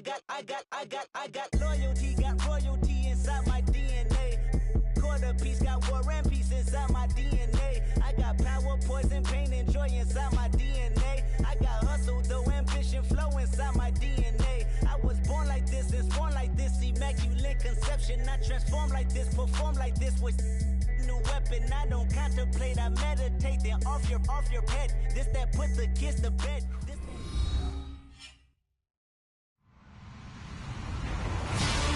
got loyalty, got royalty inside my DNA. Quarter piece, got war and peace inside my DNA. I got power, poison, pain, and joy inside my DNA. I got hustle, though, ambition, flow inside my DNA. I was born like this and sworn like this, immaculate conception. I transform like this, perform like this with new weapon. I don't contemplate, I meditate, then off your head. This that put the kids to bed.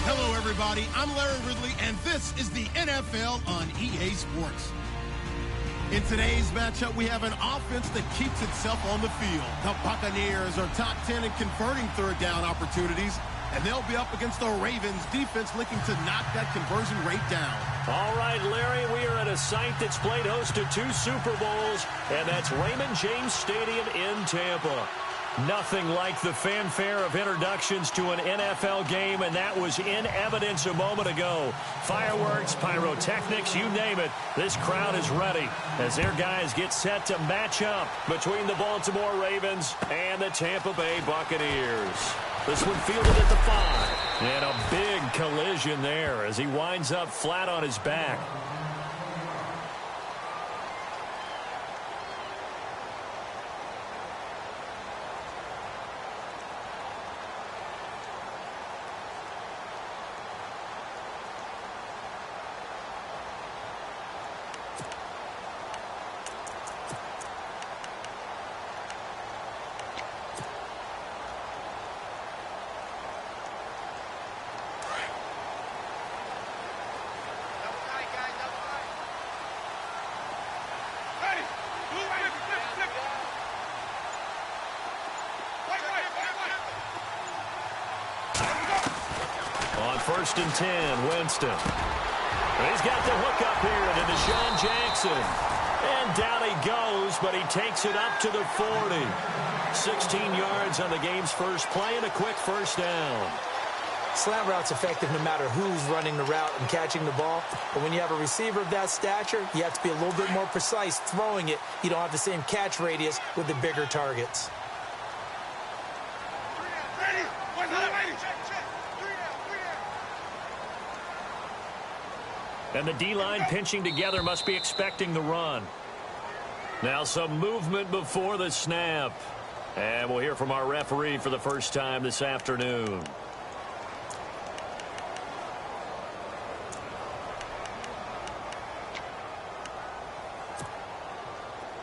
Hello, everybody. I'm Larry Ridley, and this is the NFL on EA Sports. In today's matchup, we have an offense that keeps itself on the field. The Buccaneers are top 10 in converting third down opportunities, and they'll be up against the Ravens defense looking to knock that conversion rate down. All right, Larry, we are at a site that's played host to 2 Super Bowls, and that's Raymond James Stadium in Tampa. Nothing like the fanfare of introductions to an NFL game, and that was in evidence a moment ago. Fireworks, pyrotechnics, you name it. This crowd is ready as their guys get set to match up between the Baltimore Ravens and the Tampa Bay Buccaneers. This one fielded at the 5. And a big collision there as he winds up flat on his back. First and 10, Winston. He's got the hook up here to Deshaun Jackson. And down he goes, but he takes it up to the 40. 16 yards on the game's first play and a quick first down. Slant route's effective no matter who's running the route and catching the ball. But when you have a receiver of that stature, you have to be a little bit more precise throwing it. You don't have the same catch radius with the bigger targets. And the D-line pinching together must be expecting the run. Now some movement before the snap. And we'll hear from our referee for the first time this afternoon.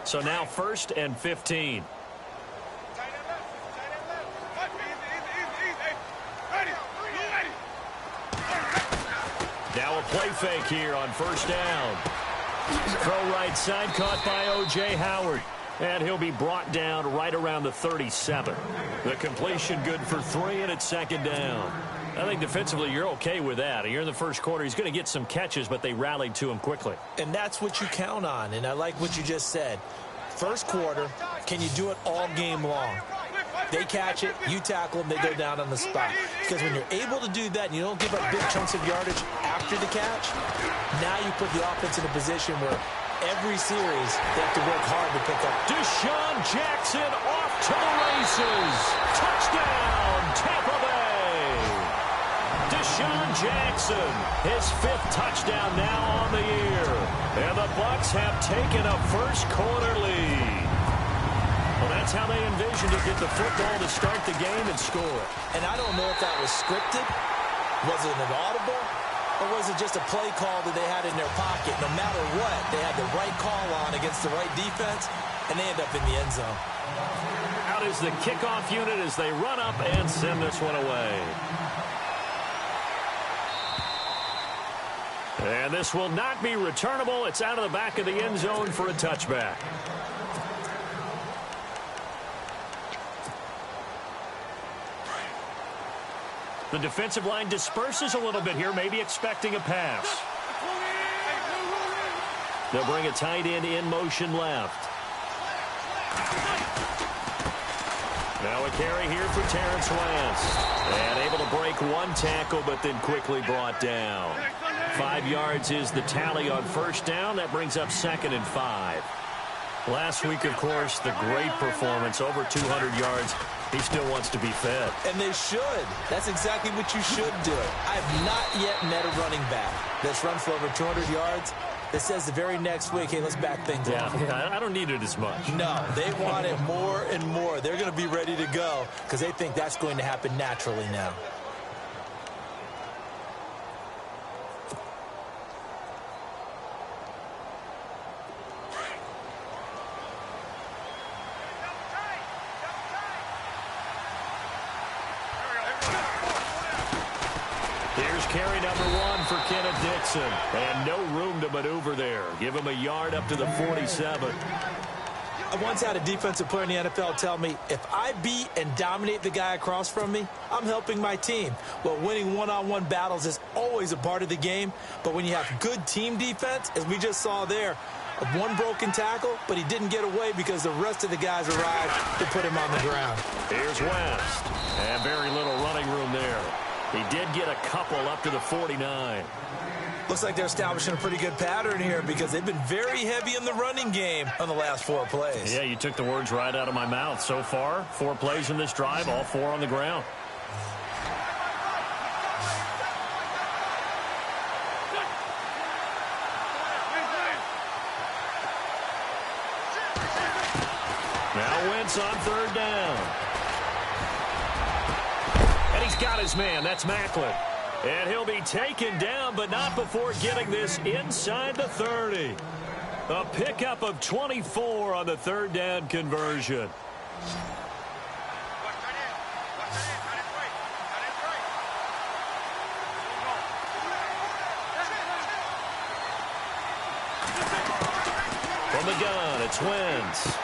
So now 1st and 15. Now a play fake here on first down. Throw right side caught by O.J. Howard. And he'll be brought down right around the 37. The completion good for 3, and it's 2nd down. I think defensively you're okay with that. You're in the first quarter. He's going to get some catches, but they rallied to him quickly. And that's what you count on, and I like what you just said. First quarter, can you do it all game long? They catch it, you tackle them, they go down on the spot. Because when you're able to do that and you don't give up big chunks of yardage after the catch, now you put the offense in a position where every series they have to work hard to pick up. Deshaun Jackson off to the races. Touchdown, Tampa Bay. Deshaun Jackson, his 5th touchdown now on the year. And the Bucs have taken a first quarter lead. Well, that's how they envisioned to get the football to start the game and score. And I don't know if that was scripted. Was it an audible? Or was it just a play call that they had in their pocket? No matter what, they had the right call on against the right defense, and they end up in the end zone. Out is the kickoff unit as they run up and send this one away. And this will not be returnable. It's out of the back of the end zone for a touchback. The defensive line disperses a little bit here, maybe expecting a pass. They'll bring a tight end in motion left. Now a carry here for Terrence West. And able to break one tackle, but then quickly brought down. 5 yards is the tally on first down. That brings up 2nd and 5. Last week, of course, the great performance, over 200 yards. He still wants to be fed. And they should. That's exactly what you should do. I have not yet met a running back that's run for over 200 yards that says the very next week, hey, let's back things up. Yeah, I don't need it as much. No, they want it more and more. They're going to be ready to go because they think that's going to happen naturally now. Here's carry number 1 for Kenneth Dixon. And no room to maneuver there. Give him a yard up to the 47. I once had a defensive player in the NFL tell me, if I beat and dominate the guy across from me, I'm helping my team. Well, winning one-on-one battles is always a part of the game, but when you have good team defense, as we just saw there, one broken tackle, but he didn't get away because the rest of the guys arrived to put him on the ground. Here's West. And very little running room there. He did get a couple up to the 49. Looks like they're establishing a pretty good pattern here because they've been very heavy in the running game on the last 4 plays. Yeah, you took the words right out of my mouth. So far, 4 plays in this drive, all 4 on the ground. Now Wentz on 3rd down. And he's got his man. That's Macklin. And he'll be taken down, but not before getting this inside the 30. A pickup of 24 on the 3rd down conversion. From the gun, it's Wentz.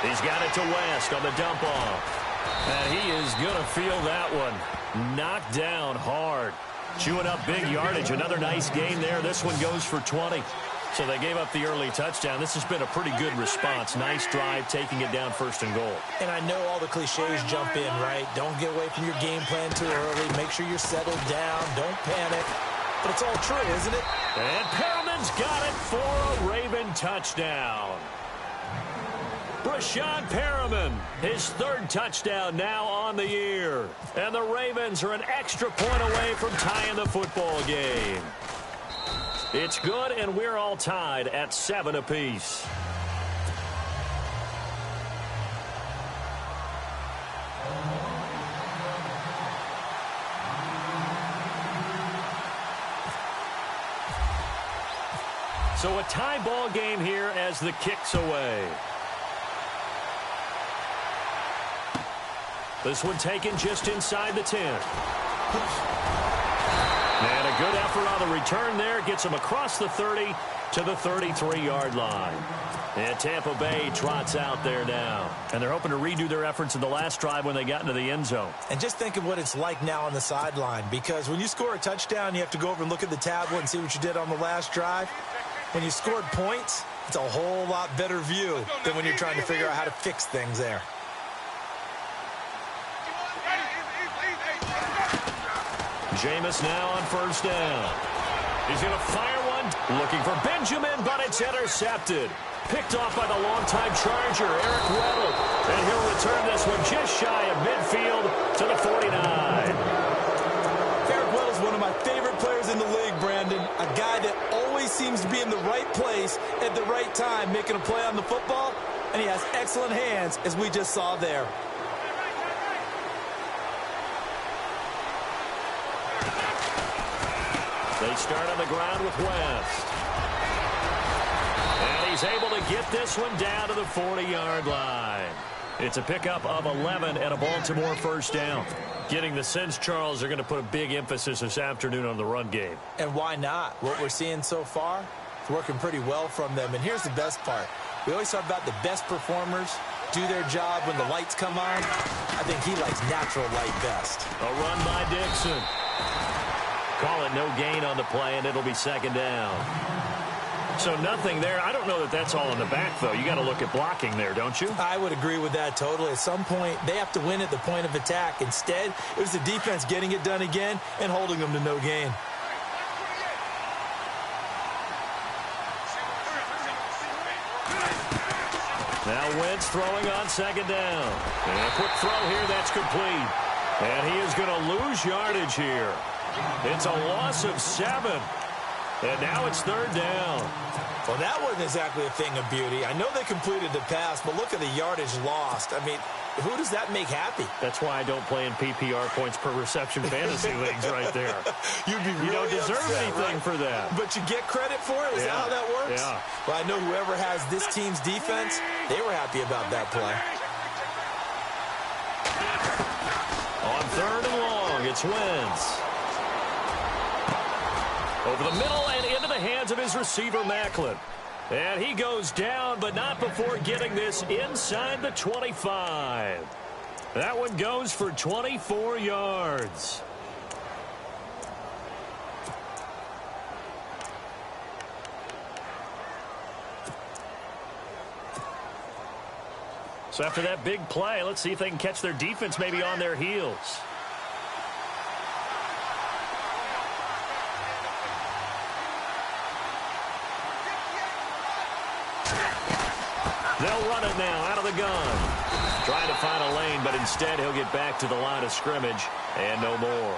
He's got it to West on the dump off. And he is going to feel that one. Knocked down hard. Chewing up big yardage. Another nice gain there. This one goes for 20. So they gave up the early touchdown. This has been a pretty good response. Nice drive, taking it down 1st and goal. And I know all the cliches jump in, right? Don't get away from your game plan too early. Make sure you're settled down. Don't panic. But it's all true, isn't it? And Perriman's got it for a Raven touchdown. Brashad Perriman, his 3rd touchdown now on the year. And the Ravens are an extra point away from tying the football game. It's good, and we're all tied at 7 apiece. So a tie ball game here as the kick's away. This one taken just inside the 10. And a good effort on the return there. Gets him across the 30 to the 33-yard line. And Tampa Bay trots out there now. And they're hoping to redo their efforts in the last drive when they got into the end zone. And just think of what it's like now on the sideline. Because when you score a touchdown, you have to go over and look at the tablet and see what you did on the last drive. When you scored points, it's a whole lot better view than when you're trying to figure out how to fix things there. Jameis now on 1st down. He's going to fire one. Looking for Benjamin, but it's intercepted. Picked off by the longtime Charger, Eric Weddle. And he'll return this one just shy of midfield to the 49. Eric Weddle is one of my favorite players in the league, Brandon. A guy that always seems to be in the right place at the right time, making a play on the football. And he has excellent hands, as we just saw there. They start on the ground with West. And he's able to get this one down to the 40-yard line. It's a pickup of 11 and a Baltimore 1st down. Getting the sense, Charles, they're going to put a big emphasis this afternoon on the run game. And why not? What we're seeing so far, it's working pretty well from them. And here's the best part. We always talk about the best performers do their job when the lights come on. I think he likes natural light best. A run by Dixon. Call it no gain on the play, and it'll be 2nd down. So nothing there. I don't know that that's all in the back, though. You got to look at blocking there, don't you? I would agree with that totally. At some point, they have to win at the point of attack. Instead, it was the defense getting it done again and holding them to no gain. Now Wentz throwing on second down. And a quick throw here, that's complete. And he is going to lose yardage here. It's a loss of 7. And now it's third down. Well, that wasn't exactly a thing of beauty. I know they completed the pass, but look at the yardage lost. I mean, who does that make happy? That's why I don't play in PPR points per reception fantasy leagues right there. You'd be really You don't deserve upset, anything right? for that. But you get credit for it? Is that how that works? Yeah. Well, I know whoever has this team's defense, they were happy about that play. On third and long, it's Wentz. Over the middle and into the hands of his receiver, Macklin. And he goes down, but not before getting this inside the 25. That one goes for 24 yards. So after that big play, let's see if they can catch their defense maybe on their heels. They'll run it now out of the gun. Trying to find a lane, but instead he'll get back to the line of scrimmage and no more.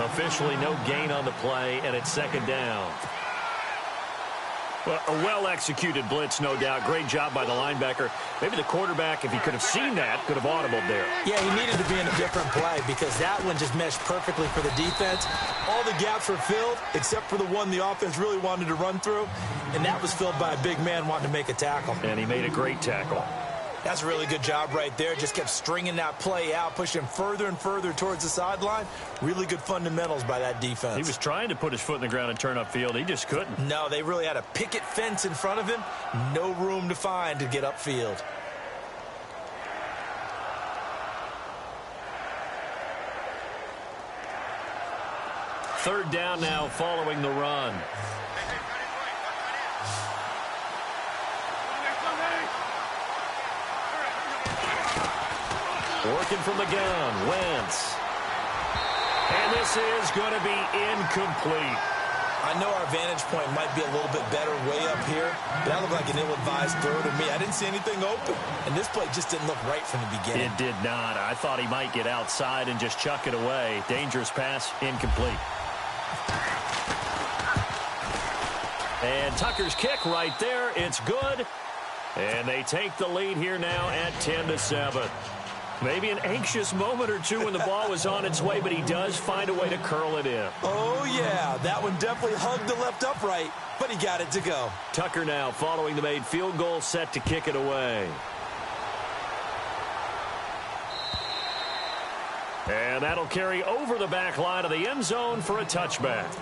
Officially no gain on the play, and it's second down. Well, a well-executed blitz, no doubt. Great job by the linebacker. Maybe the quarterback, if he could have seen that, could have audibled there. Yeah, he needed to be in a different play because that one just meshed perfectly for the defense. All the gaps were filled except for the one the offense really wanted to run through, and that was filled by a big man wanting to make a tackle. And he made a great tackle. That's a really good job right there. Just kept stringing that play out, pushing further and further towards the sideline. Really good fundamentals by that defense. He was trying to put his foot in the ground and turn upfield. He just couldn't. No, they really had a picket fence in front of him. No room to find to get upfield. Third down now following the run. Working from the gun, Wentz. And this is going to be incomplete. I know our vantage point might be a little bit better way up here, but that looked like an ill-advised throw to me. I didn't see anything open, and this play just didn't look right from the beginning. It did not. I thought he might get outside and just chuck it away. Dangerous pass, incomplete. And Tucker's kick right there. It's good. And they take the lead here now at 10-7. Maybe an anxious moment or two when the ball was on its way, but he does find a way to curl it in. Oh, yeah. That one definitely hugged the left upright, but he got it to go. Tucker now following the made field goal, set to kick it away. And that'll carry over the back line of the end zone for a touchback.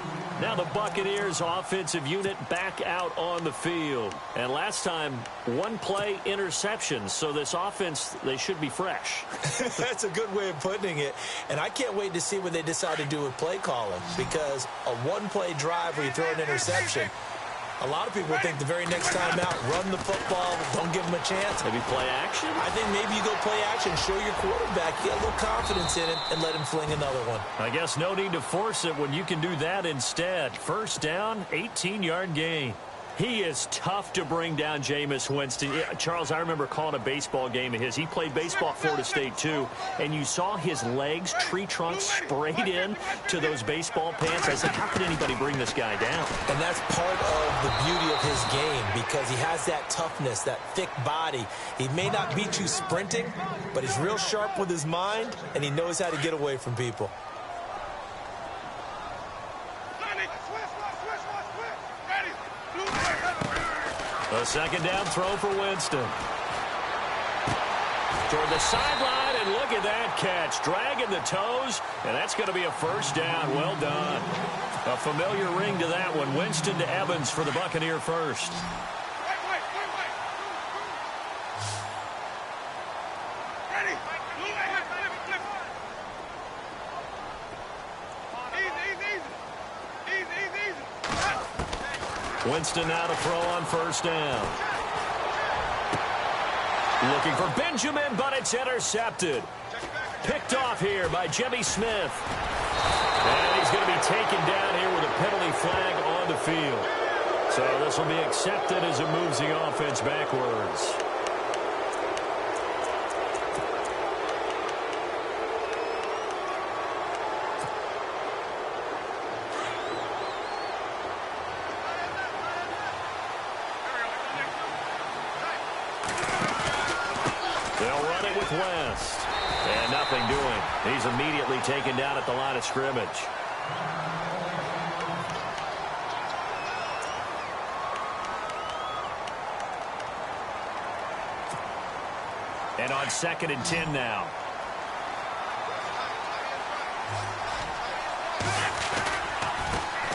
Now the Buccaneers offensive unit back out on the field. And last time, one play interception. So this offense, they should be fresh. That's a good way of putting it. And I can't wait to see what they decide to do with play calling. Because a one-play drive where you throw an interception, a lot of people think the very next time out, run the football, don't give them a chance. Maybe play action? I think maybe you go play action, show your quarterback, get a little confidence in it, and let him fling another one. I guess no need to force it when you can do that instead. First down, 18-yard gain. He is tough to bring down, Jameis Winston. Yeah, Charles, I remember calling a baseball game of his. He played baseball at Florida State, too, and you saw his legs, tree trunks sprayed in to those baseball pants. I said, how could anybody bring this guy down? And that's part of the beauty of his game because he has that toughness, that thick body. He may not beat you sprinting, but he's real sharp with his mind, and he knows how to get away from people. A second down throw for Winston. Toward the sideline, and look at that catch. Dragging the toes, and that's going to be a first down. Well done. A familiar ring to that one. Winston to Evans for the Buccaneer first. Winston now to throw on first down. Looking for Benjamin, but it's intercepted. Picked off here by Jimmy Smith. And he's going to be taken down here with a penalty flag on the field. So this will be accepted as it moves the offense backwards. They'll run it with West. And nothing doing. He's immediately taken down at the line of scrimmage. And on 2nd and 10 now.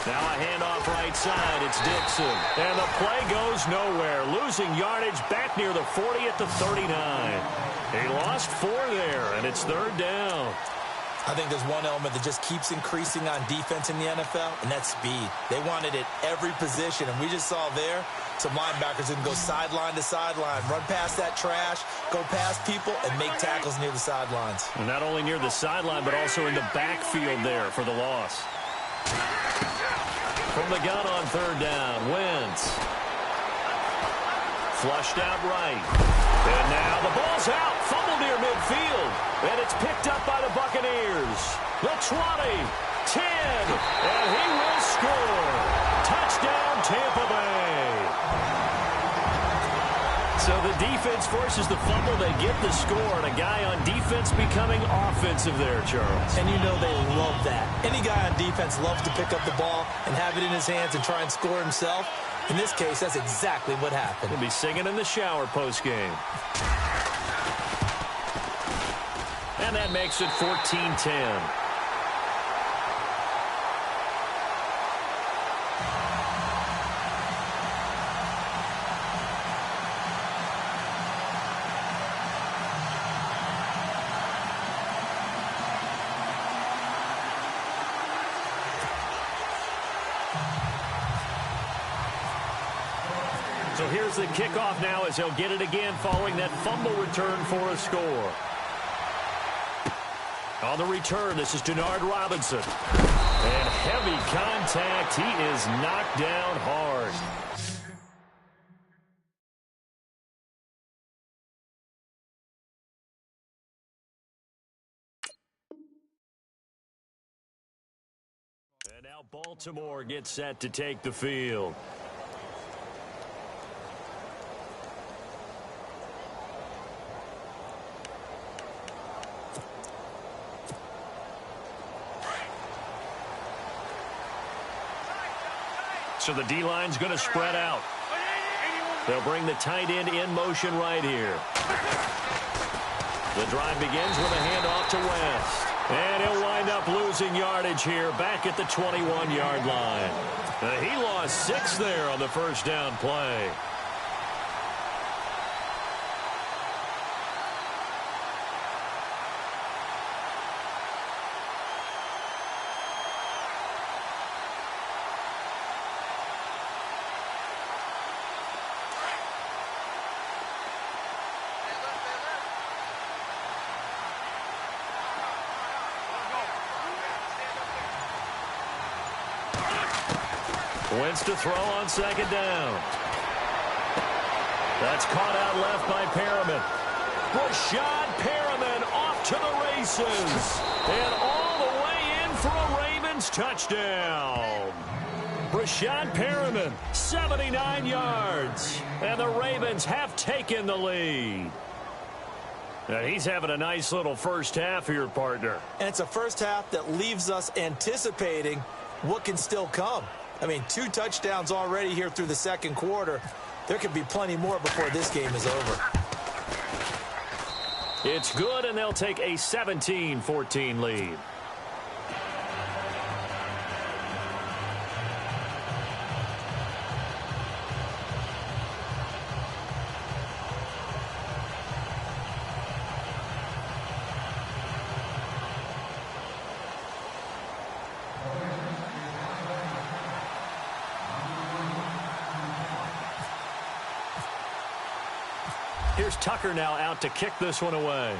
Now a handoff right side. It's Dixon. And the play goes nowhere. Losing yardage back near the 40 at the 39. He lost 4 there, and it's 3rd down. I think there's one element that just keeps increasing on defense in the NFL, and that's speed. They want it at every position, and we just saw there some linebackers who can go sideline to sideline, run past that trash, go past people, and make tackles near the sidelines. And not only near the sideline, but also in the backfield there for the loss. From the gun on 3rd down, Wentz. Flushed out right. And now the ball's out. Fumble near midfield. And it's picked up by the Buccaneers. The 20, 10, and he will score. Touchdown, Tampa Bay. So the defense forces the fumble. They get the score. And a guy on defense becoming offensive there, Charles. And you know they love that. Any guy on defense loves to pick up the ball and have it in his hands and try and score himself. In this case, that's exactly what happened. He'll be singing in the shower post-game. And that makes it 14-10. So here's the kickoff now as he'll get it again following that fumble return for a score. On the return, this is Denard Robinson. And heavy contact. He is knocked down hard. And now Baltimore gets set to take the field. So the D-line's going to spread out. They'll bring the tight end in motion right here. The drive begins with a handoff to West. And he'll wind up losing yardage here back at the 21-yard line. He lost 6 there on the first down play. Wentz to throw on 2nd down. That's caught out left by Perriman. Rashad Perriman off to the races. And all the way in for a Ravens touchdown. Rashad Perriman, 79 yards. And the Ravens have taken the lead. Now he's having a nice little first half here, partner. And it's a first half that leaves us anticipating what can still come. I mean, 2 touchdowns already here through the second quarter. There could be plenty more before this game is over. It's good, and they'll take a 17-14 lead. Here's Tucker now out to kick this one away.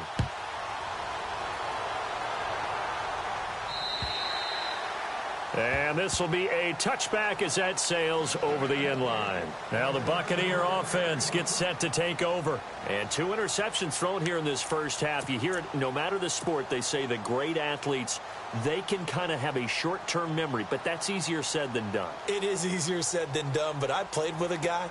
And this will be a touchback as that sails over the end line. Now the Buccaneer offense gets set to take over. And 2 interceptions thrown here in this first half. You hear it, no matter the sport, they say that great athletes, they can kind of have a short-term memory, but that's easier said than done. It is easier said than done, but I played with a guy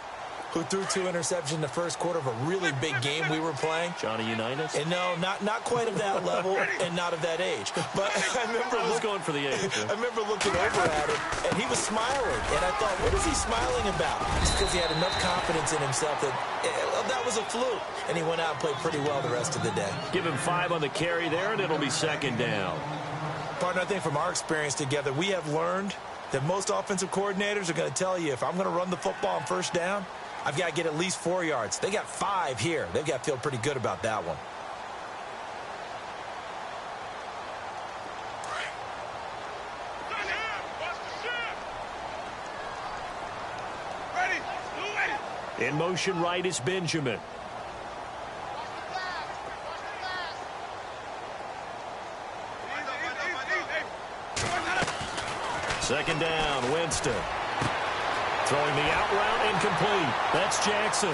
who threw 2 interceptions in the first quarter of a really big game we were playing. Johnny Unitas? And no, not quite of that level and not of that age. But I remember going for the age. I remember looking over at him, and he was smiling. And I thought, what is he smiling about? It's because he had enough confidence in himself that was a fluke. And he went out and played pretty well the rest of the day. Give him 5 on the carry there, and it'll be second down. Partner, I think from our experience together, we have learned that most offensive coordinators are going to tell you, if I'm going to run the football on first down, I've got to get at least 4 yards. They got 5 here. They've got to feel pretty good about that one. In motion right is Benjamin. Second down, Winston. Throwing the out route incomplete. That's Jackson.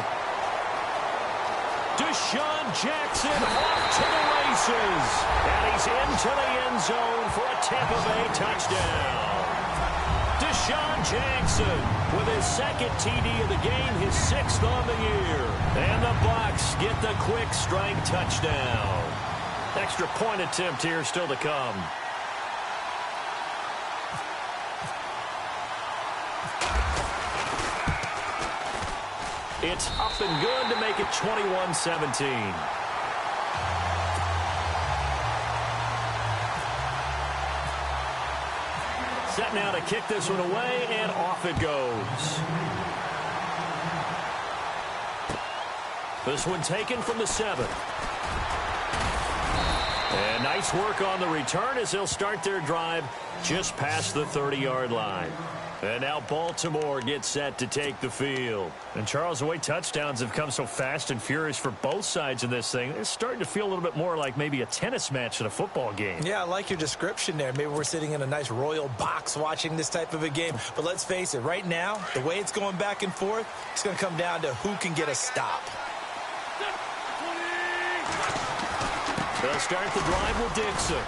Deshaun Jackson off to the races. And he's into the end zone for a Tampa Bay touchdown. Deshaun Jackson with his second TD of the game, his 6th on the year. And the Bucs get the quick strike touchdown. Extra point attempt here still to come. It's up and good to make it 21-17. Set now to kick this one away, and off it goes. This one taken from the 7. And nice work on the return as they'll start their drive just past the 30-yard line. And now Baltimore gets set to take the field. And, Charles, the way touchdowns have come so fast and furious for both sides in this thing, it's starting to feel a little bit more like maybe a tennis match than a football game. Yeah, I like your description there. Maybe we're sitting in a nice royal box watching this type of a game. But let's face it, right now, the way it's going back and forth, it's going to come down to who can get a stop. They'll start the drive with Dixon.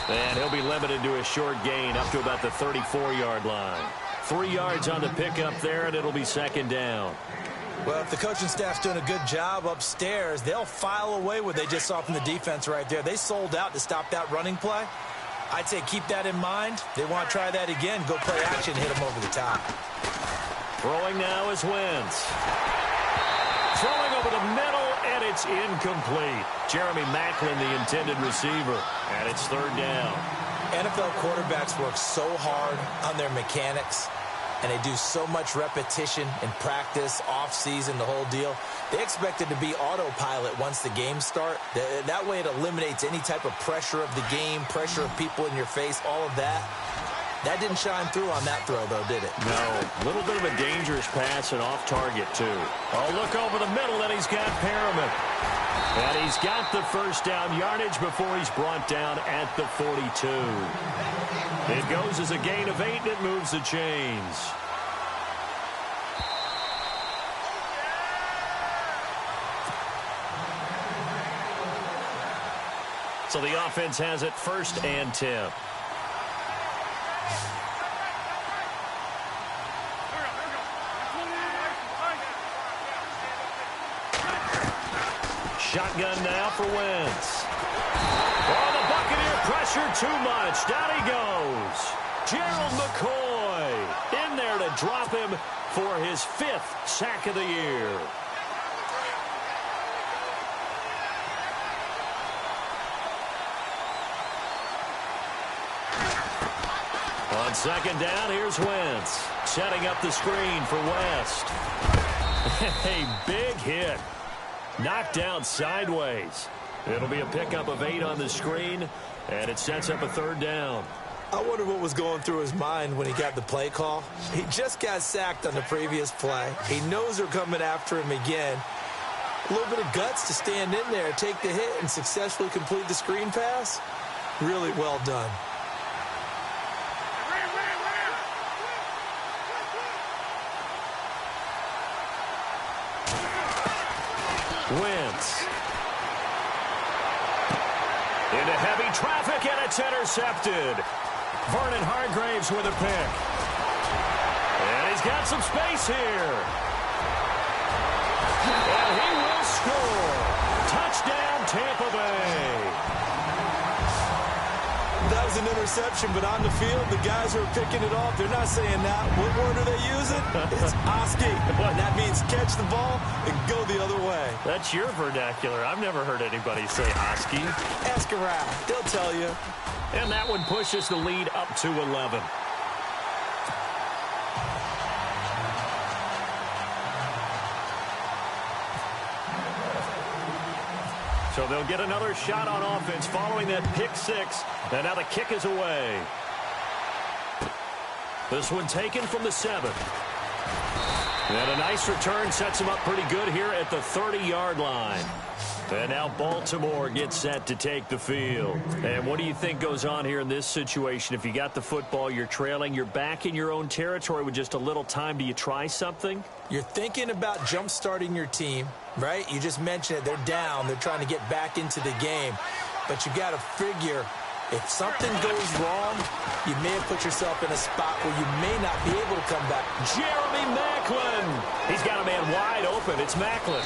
And he'll be limited to a short gain up to about the 34-yard line. 3 yards on the pickup there, and it'll be second down. Well, if the coaching staff's doing a good job upstairs, they'll file away what they just saw from the defense right there. They sold out to stop that running play. I'd say keep that in mind. They want to try that again. Go play action, hit them over the top. Throwing now is Wentz. Throwing over the middle, and it's incomplete. Jeremy Maclin, the intended receiver, and it's third down. NFL quarterbacks work so hard on their mechanics, and they do so much repetition and practice, off-season, the whole deal. They expect it to be autopilot once the games start. That way it eliminates any type of pressure of the game, pressure of people in your face, all of that. That didn't shine through on that throw, though, did it? No. A little bit of a dangerous pass and off target, too. Oh, look over the middle, and he's got Perriman. And he's got the first down yardage before he's brought down at the 42. It goes as a gain of 8, and it moves the chains. So the offense has it 1st and 10. Shotgun now for Wentz. Oh, the Buccaneer pressure too much. Down he goes. Gerald McCoy in there to drop him for his 5th sack of the year. On second down, here's Wentz. Setting up the screen for West. A big hit. Knocked down sideways. It'll be a pickup of 8 on the screen, and it sets up a third down. I wonder what was going through his mind when he got the play call. He just got sacked on the previous play. He knows they're coming after him again. A little bit of guts to stand in there, take the hit, and successfully complete the screen pass. Really well done. Wentz. Into heavy traffic, and it's intercepted. Vernon Hargreaves with a pick. And he's got some space here. 2 score. Touchdown, Tampa Bay. That was an interception, but on the field, the guys who are picking it off, they're not saying that. What word are they using? It's Oski. And that means catch the ball and go the other way. That's your vernacular. I've never heard anybody say Oski. Ask around. They'll tell you. And that one pushes the lead up to 11. So they'll get another shot on offense following that pick six. And now the kick is away. This one taken from the 7. And a nice return sets him up pretty good here at the 30-yard line. And now Baltimore gets set to take the field. And what do you think goes on here in this situation? If you got the football, you're trailing, you're back in your own territory with just a little time. Do you try something? You're thinking about jump-starting your team, right? You just mentioned it. They're down. They're trying to get back into the game. But you got to figure if something goes wrong, you may have put yourself in a spot where you may not be able to come back. Jeremy Maclin. He's got a man wide open. It's Maclin.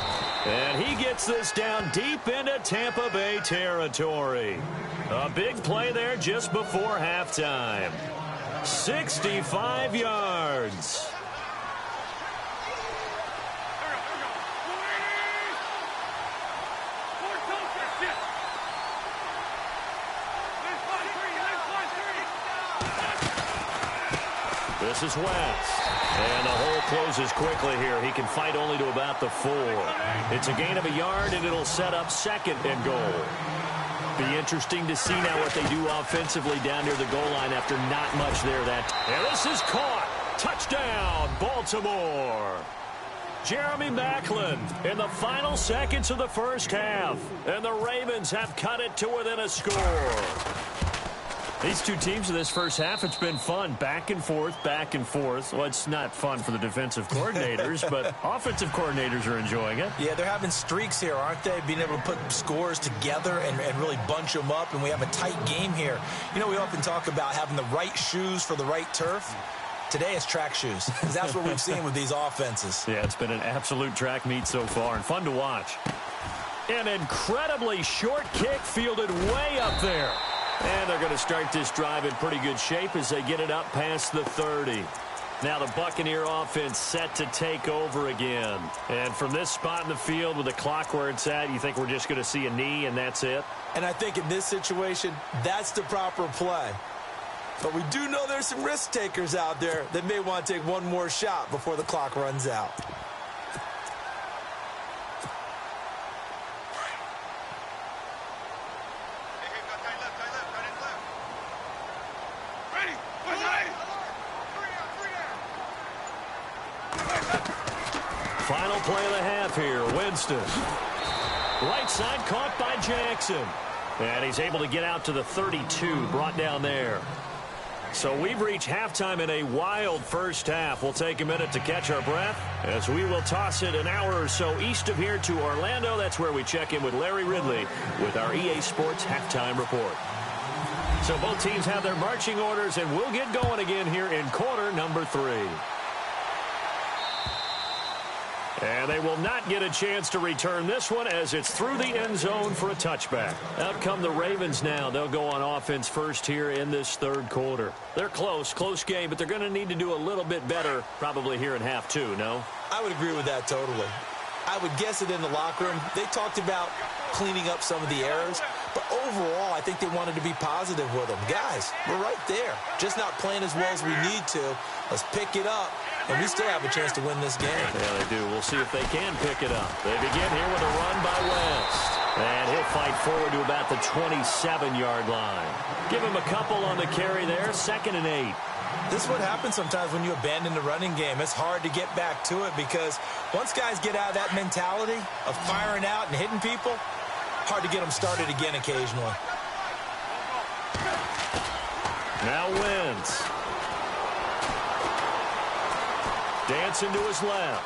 And he gets this down deep into Tampa Bay territory. A big play there just before halftime. 65 yards. This is West. And the hole closes quickly here. He can fight only to about the 4. It's a gain of a yard, and it'll set up 2nd and goal. Be interesting to see now what they do offensively down near the goal line after not much there. And this is caught. Touchdown, Baltimore. Jeremy Maclin in the final seconds of the first half. And the Ravens have cut it to within a score. These two teams in this first half, it's been fun. Back and forth, back and forth. Well, it's not fun for the defensive coordinators, but offensive coordinators are enjoying it. Yeah, they're having streaks here, aren't they? Being able to put scores together and really bunch them up, and we have a tight game here. You know, we often talk about having the right shoes for the right turf. Today it's track shoes, because that's what we've seen with these offenses. Yeah, it's been an absolute track meet so far, and fun to watch. An incredibly short kick fielded way up there. And they're going to start this drive in pretty good shape as they get it up past the 30. Now the Buccaneer offense set to take over again. And from this spot in the field with the clock where it's at, you think we're just going to see a knee and that's it? And I think in this situation, that's the proper play. But we do know there's some risk takers out there that may want to take one more shot before the clock runs out. Final play of the half here. Winston. Right side caught by Jackson. And he's able to get out to the 32, brought down there. So we've reached halftime in a wild first half. We'll take a minute to catch our breath as we will toss it an hour or so east of here to Orlando. That's where we check in with Larry Ridley with our EA Sports Halftime Report. So both teams have their marching orders, and we'll get going again here in quarter number 3. And they will not get a chance to return this one as it's through the end zone for a touchback. Out come the Ravens now. They'll go on offense first here in this third quarter. They're close game, but they're going to need to do a little bit better probably here in half 2, no? I would agree with that totally. I would guess it in the locker room. They talked about cleaning up some of the errors, but overall, I think they wanted to be positive with them. Guys, we're right there. Just not playing as well as we need to. Let's pick it up, and we still have a chance to win this game. Yeah, they do. We'll see if they can pick it up. They begin here with a run by West. And he'll fight forward to about the 27-yard line. Give him a couple on the carry there, 2nd and 8. This is what happens sometimes when you abandon the running game. It's hard to get back to it because once guys get out of that mentality of firing out and hitting people, hard to get them started again occasionally. Now Wentz. Dancing to his left.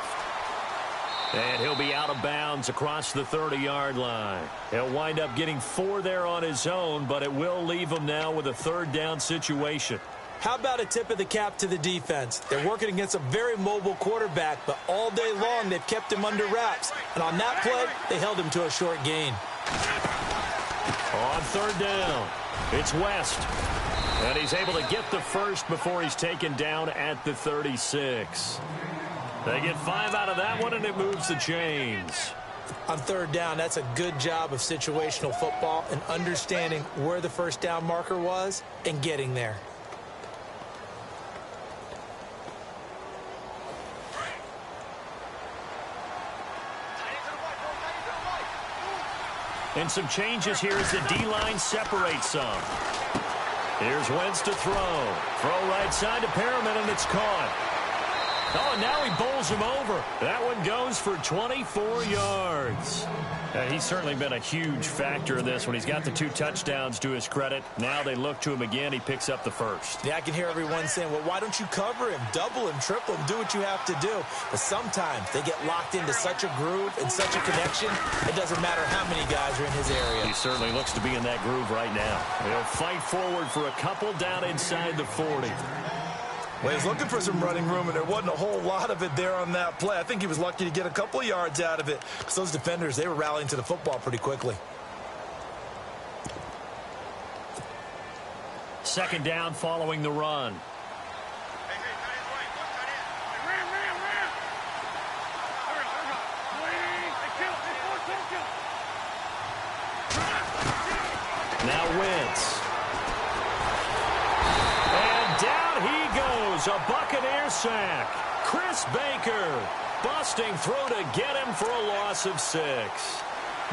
And he'll be out of bounds across the 30-yard line. He'll wind up getting 4 there on his own, but it will leave him now with a 3rd down situation. How about a tip of the cap to the defense? They're working against a very mobile quarterback, but all day long they've kept him under wraps. And on that play, they held him to a short gain. On third down, it's West. And he's able to get the first before he's taken down at the 36. They get 5 out of that one, and it moves the chains. On third down, that's a good job of situational football and understanding where the first down marker was and getting there. And some changes here as the D-line separates some. Here's Wentz to throw. Throw right side to Perriman, and it's caught. Oh, and now he bowls him over. That one goes for 24 yards. He's certainly been a huge factor in this when he's got the 2 touchdowns to his credit. Now they look to him again. He picks up the first. Yeah, I can hear everyone saying, well, why don't you cover him, double him, triple him, do what you have to do. But sometimes they get locked into such a groove and such a connection, it doesn't matter how many guys are in his area. He certainly looks to be in that groove right now. He'll fight forward for a couple down inside the 40. Well, he's looking for some running room, and there wasn't a whole lot of it there on that play. I think he was lucky to get a couple of yards out of it because those defenders, they were rallying to the football pretty quickly. Second down following the run. Now Wentz. A Buccaneer sack. Chris Baker busting through to get him for a loss of 6.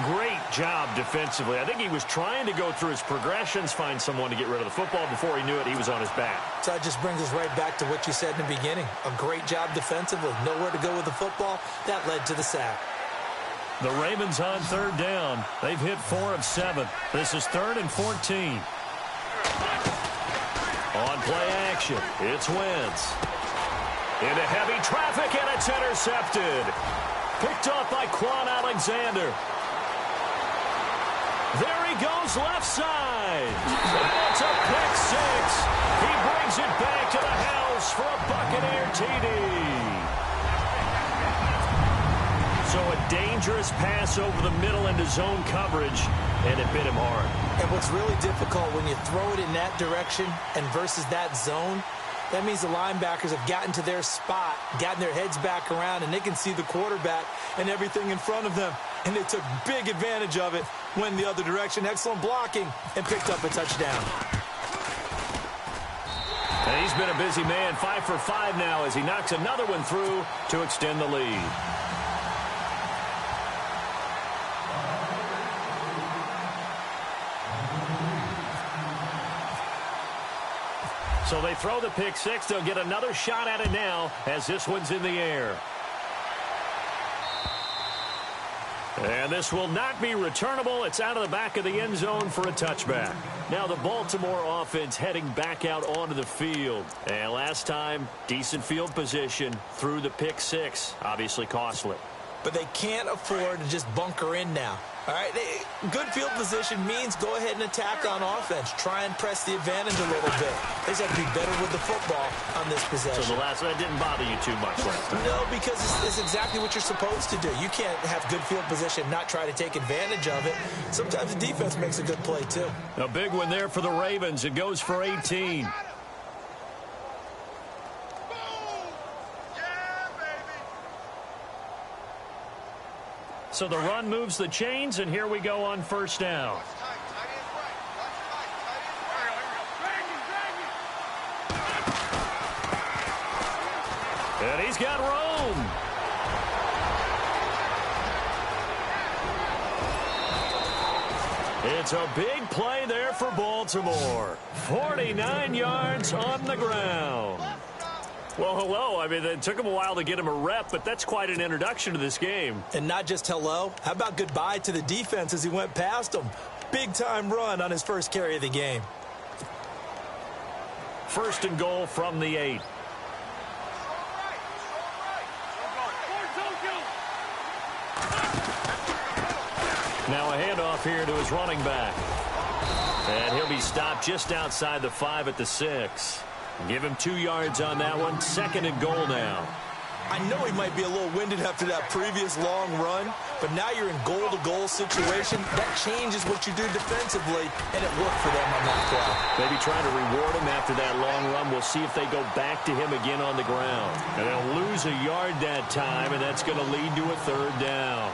Great job defensively. I think he was trying to go through his progressions, find someone to get rid of the football. Before he knew it, he was on his back. So that just brings us right back to what you said in the beginning. A great job defensively. Nowhere to go with the football. That led to the sack. The Ravens on third down. They've hit 4 of 7. This is 3rd and 14. On play action, it's Wentz. Into heavy traffic, and it's intercepted. Picked off by Quan Alexander. There he goes, left side. And it's a pick 6. He brings it back to the house for a Buccaneer TD. So a dangerous pass over the middle into zone coverage, and it bit him hard. And what's really difficult when you throw it in that direction and versus that zone, that means the linebackers have gotten to their spot, gotten their heads back around, and they can see the quarterback and everything in front of them. And they took big advantage of it, went the other direction, excellent blocking, and picked up a touchdown. And he's been a busy man, 5 for 5 now as he knocks another one through to extend the lead. So they throw the pick 6. They'll get another shot at it now as this one's in the air. And this will not be returnable. It's out of the back of the end zone for a touchback. Now the Baltimore offense heading back out onto the field. And last time, decent field position through the pick 6. Obviously costly. But they can't afford to just bunker in now. All right, good field position means go ahead and attack on offense. Try and press the advantage a little bit. They just have to be better with the football on this possession. So the last one didn't bother you too much last time? No, because it's exactly what you're supposed to do. You can't have good field position, not try to take advantage of it. Sometimes the defense makes a good play, too. A big one there for the Ravens. It goes for 18. So the run moves the chains, and here we go on first down. And he's got room. It's a big play there for Baltimore. 49 yards on the ground. Well, hello. I mean, it took him a while to get him a rep, but that's quite an introduction to this game. And not just hello. How about goodbye to the defense as he went past him? Big-time run on his first carry of the game. First and goal from the 8. Now a handoff here to his running back. And he'll be stopped just outside the 5 at the 6. Give him 2 yards on that one. 2nd and goal now. I know he might be a little winded after that previous long run, but now you're in goal-to-goal situation. That changes what you do defensively, and it worked for them on that play. Maybe trying to reward him after that long run. We'll see if they go back to him again on the ground. And they'll lose a yard that time, and that's going to lead to a 3rd down.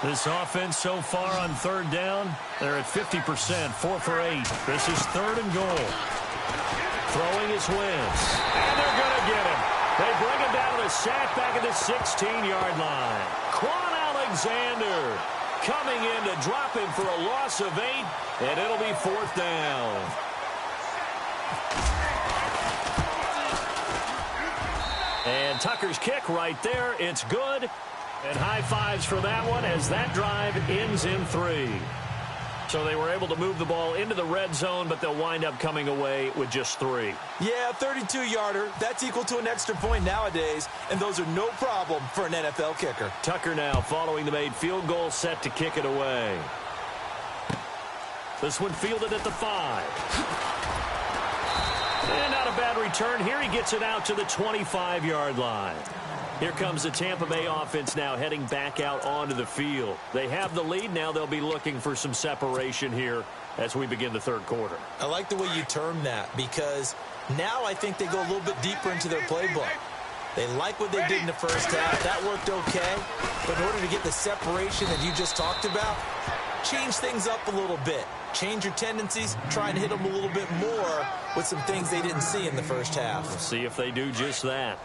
This offense so far on 3rd down, they're at 50%, 4 for 8. This is 3rd and goal. Throwing his Wentz. And they're going to get him. They bring him down to the sack back at the 16-yard line. Quan Alexander coming in to drop him for a loss of 8, and it'll be 4th down. And Tucker's kick right there. It's good. And high fives for that one as that drive ends in 3. So they were able to move the ball into the red zone, but they'll wind up coming away with just 3. Yeah, 32-yarder. That's equal to an extra point nowadays, and those are no problem for an NFL kicker. Tucker now following the made field goal, set to kick it away. This one fielded at the 5. And not a bad return. Here he gets it out to the 25-yard line. Here comes the Tampa Bay offense now heading back out onto the field. They have the lead. Now they'll be looking for some separation here as we begin the 3rd quarter. I like the way you term that because now I think they go a little bit deeper into their playbook. They like what they did in the first half. That worked okay. But in order to get the separation that you just talked about, change things up a little bit. Change your tendencies. Try and hit them a little bit more with some things they didn't see in the first half. We'll see if they do just that.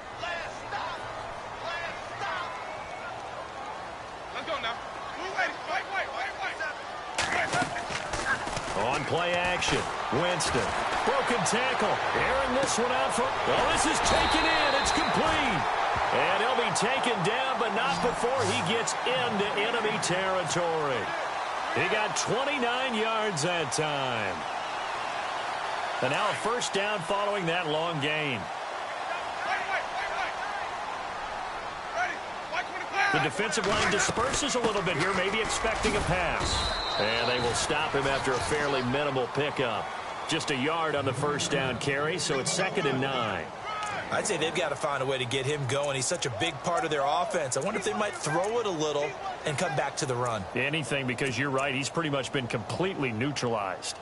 On play action, Winston. Broken tackle. Airing this one out for... Well, this is taken in. It's complete. And he'll be taken down, but not before he gets into enemy territory. He got 29 yards that time. And now a 1st down following that long gain. The defensive line disperses a little bit here, maybe expecting a pass. And they will stop him after a fairly minimal pickup. Just a yard on the 1st down carry, so it's 2nd and 9. I'd say they've got to find a way to get him going. He's such a big part of their offense. I wonder if they might throw it a little and come back to the run. Anything, because you're right. He's pretty much been completely neutralized.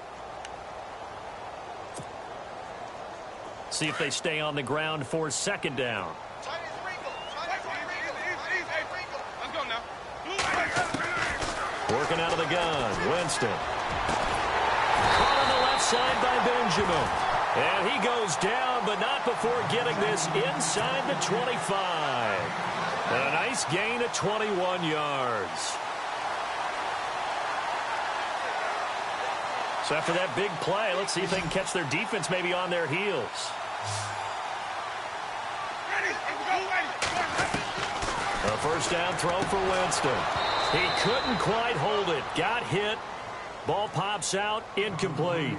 See if they stay on the ground for 2nd down. Working out of the gun, Winston. Caught on the left side by Benjamin. And he goes down, but not before getting this inside the 25. And a nice gain of 21 yards. So after that big play, let's see if they can catch their defense maybe on their heels. A 1st down throw for Winston. He couldn't quite hold it. Got hit. Ball pops out. Incomplete.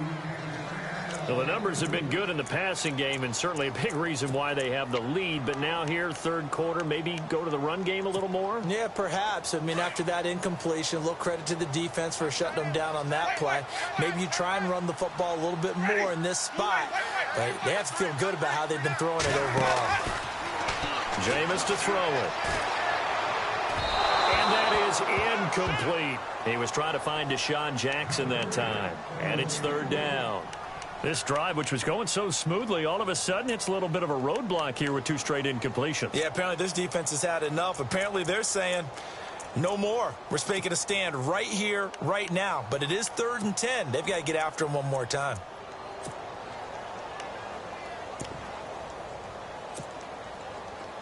Well, the numbers have been good in the passing game and certainly a big reason why they have the lead. But now here, 3rd quarter, maybe go to the run game a little more? Yeah, perhaps. I mean, after that incompletion, a little credit to the defense for shutting them down on that play. Maybe you try and run the football a little bit more in this spot. But they have to feel good about how they've been throwing it overall. Jameis to throw it. And that is incomplete. He was trying to find Deshaun Jackson that time. And it's 3rd down. This drive, which was going so smoothly, all of a sudden it's a little bit of a roadblock here with 2 straight incompletions. Yeah, apparently this defense has had enough. Apparently they're saying, no more. We're making a stand right here, right now. But it is 3rd and 10. They've got to get after him one more time.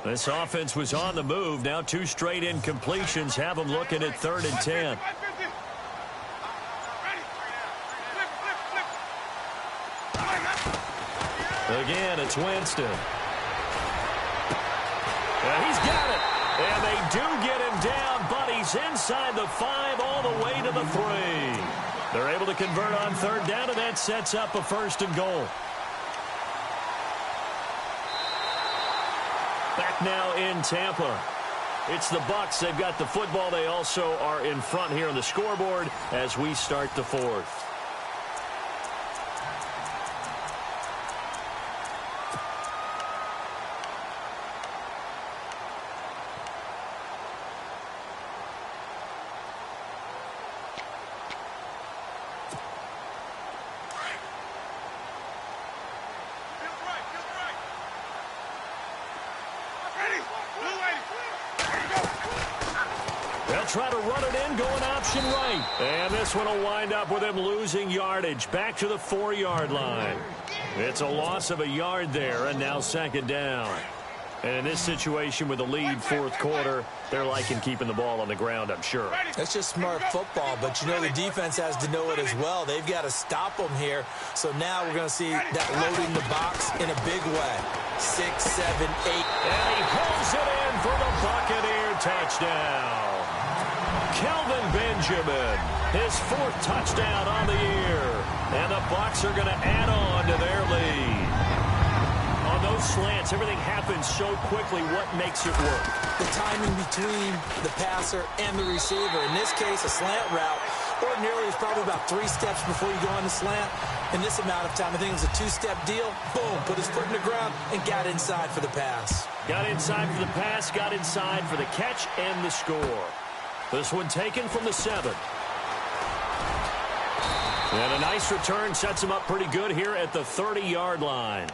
This offense was on the move. Now 2 straight incompletions have them looking at 3rd and 10. Again, it's Winston. And he's got it. And they do get him down, but he's inside the 5 all the way to the 3. They're able to convert on 3rd down, and that sets up a 1st and goal. Back now in Tampa. It's the Bucks. They've got the football. They also are in front here on the scoreboard as we start the fourth. They'll try to run it in, going option right. And this one will wind up with him losing yardage. Back to the 4-yard line. It's a loss of a yard there, and now second down. And in this situation with a lead fourth quarter, they're liking keeping the ball on the ground, I'm sure. That's just smart football, but you know the defense has to know it as well. They've got to stop them here. So now we're going to see that loading the box in a big way. 6, 7, 8. And he pulls it in for the Buccaneer touchdown. Kelvin Benjamin, his 4th touchdown on the year. And the Bucs are going to add on to their lead. On those slants, everything happens so quickly. What makes it work? The timing between the passer and the receiver. In this case, a slant route ordinarily is probably about 3 steps before you go on the slant. In this amount of time, I think it was a 2-step deal. Boom, put his foot in the ground and got inside for the pass. Got inside for the pass, got inside for the catch and the score. This one taken from the 7. And a nice return sets him up pretty good here at the 30-yard line.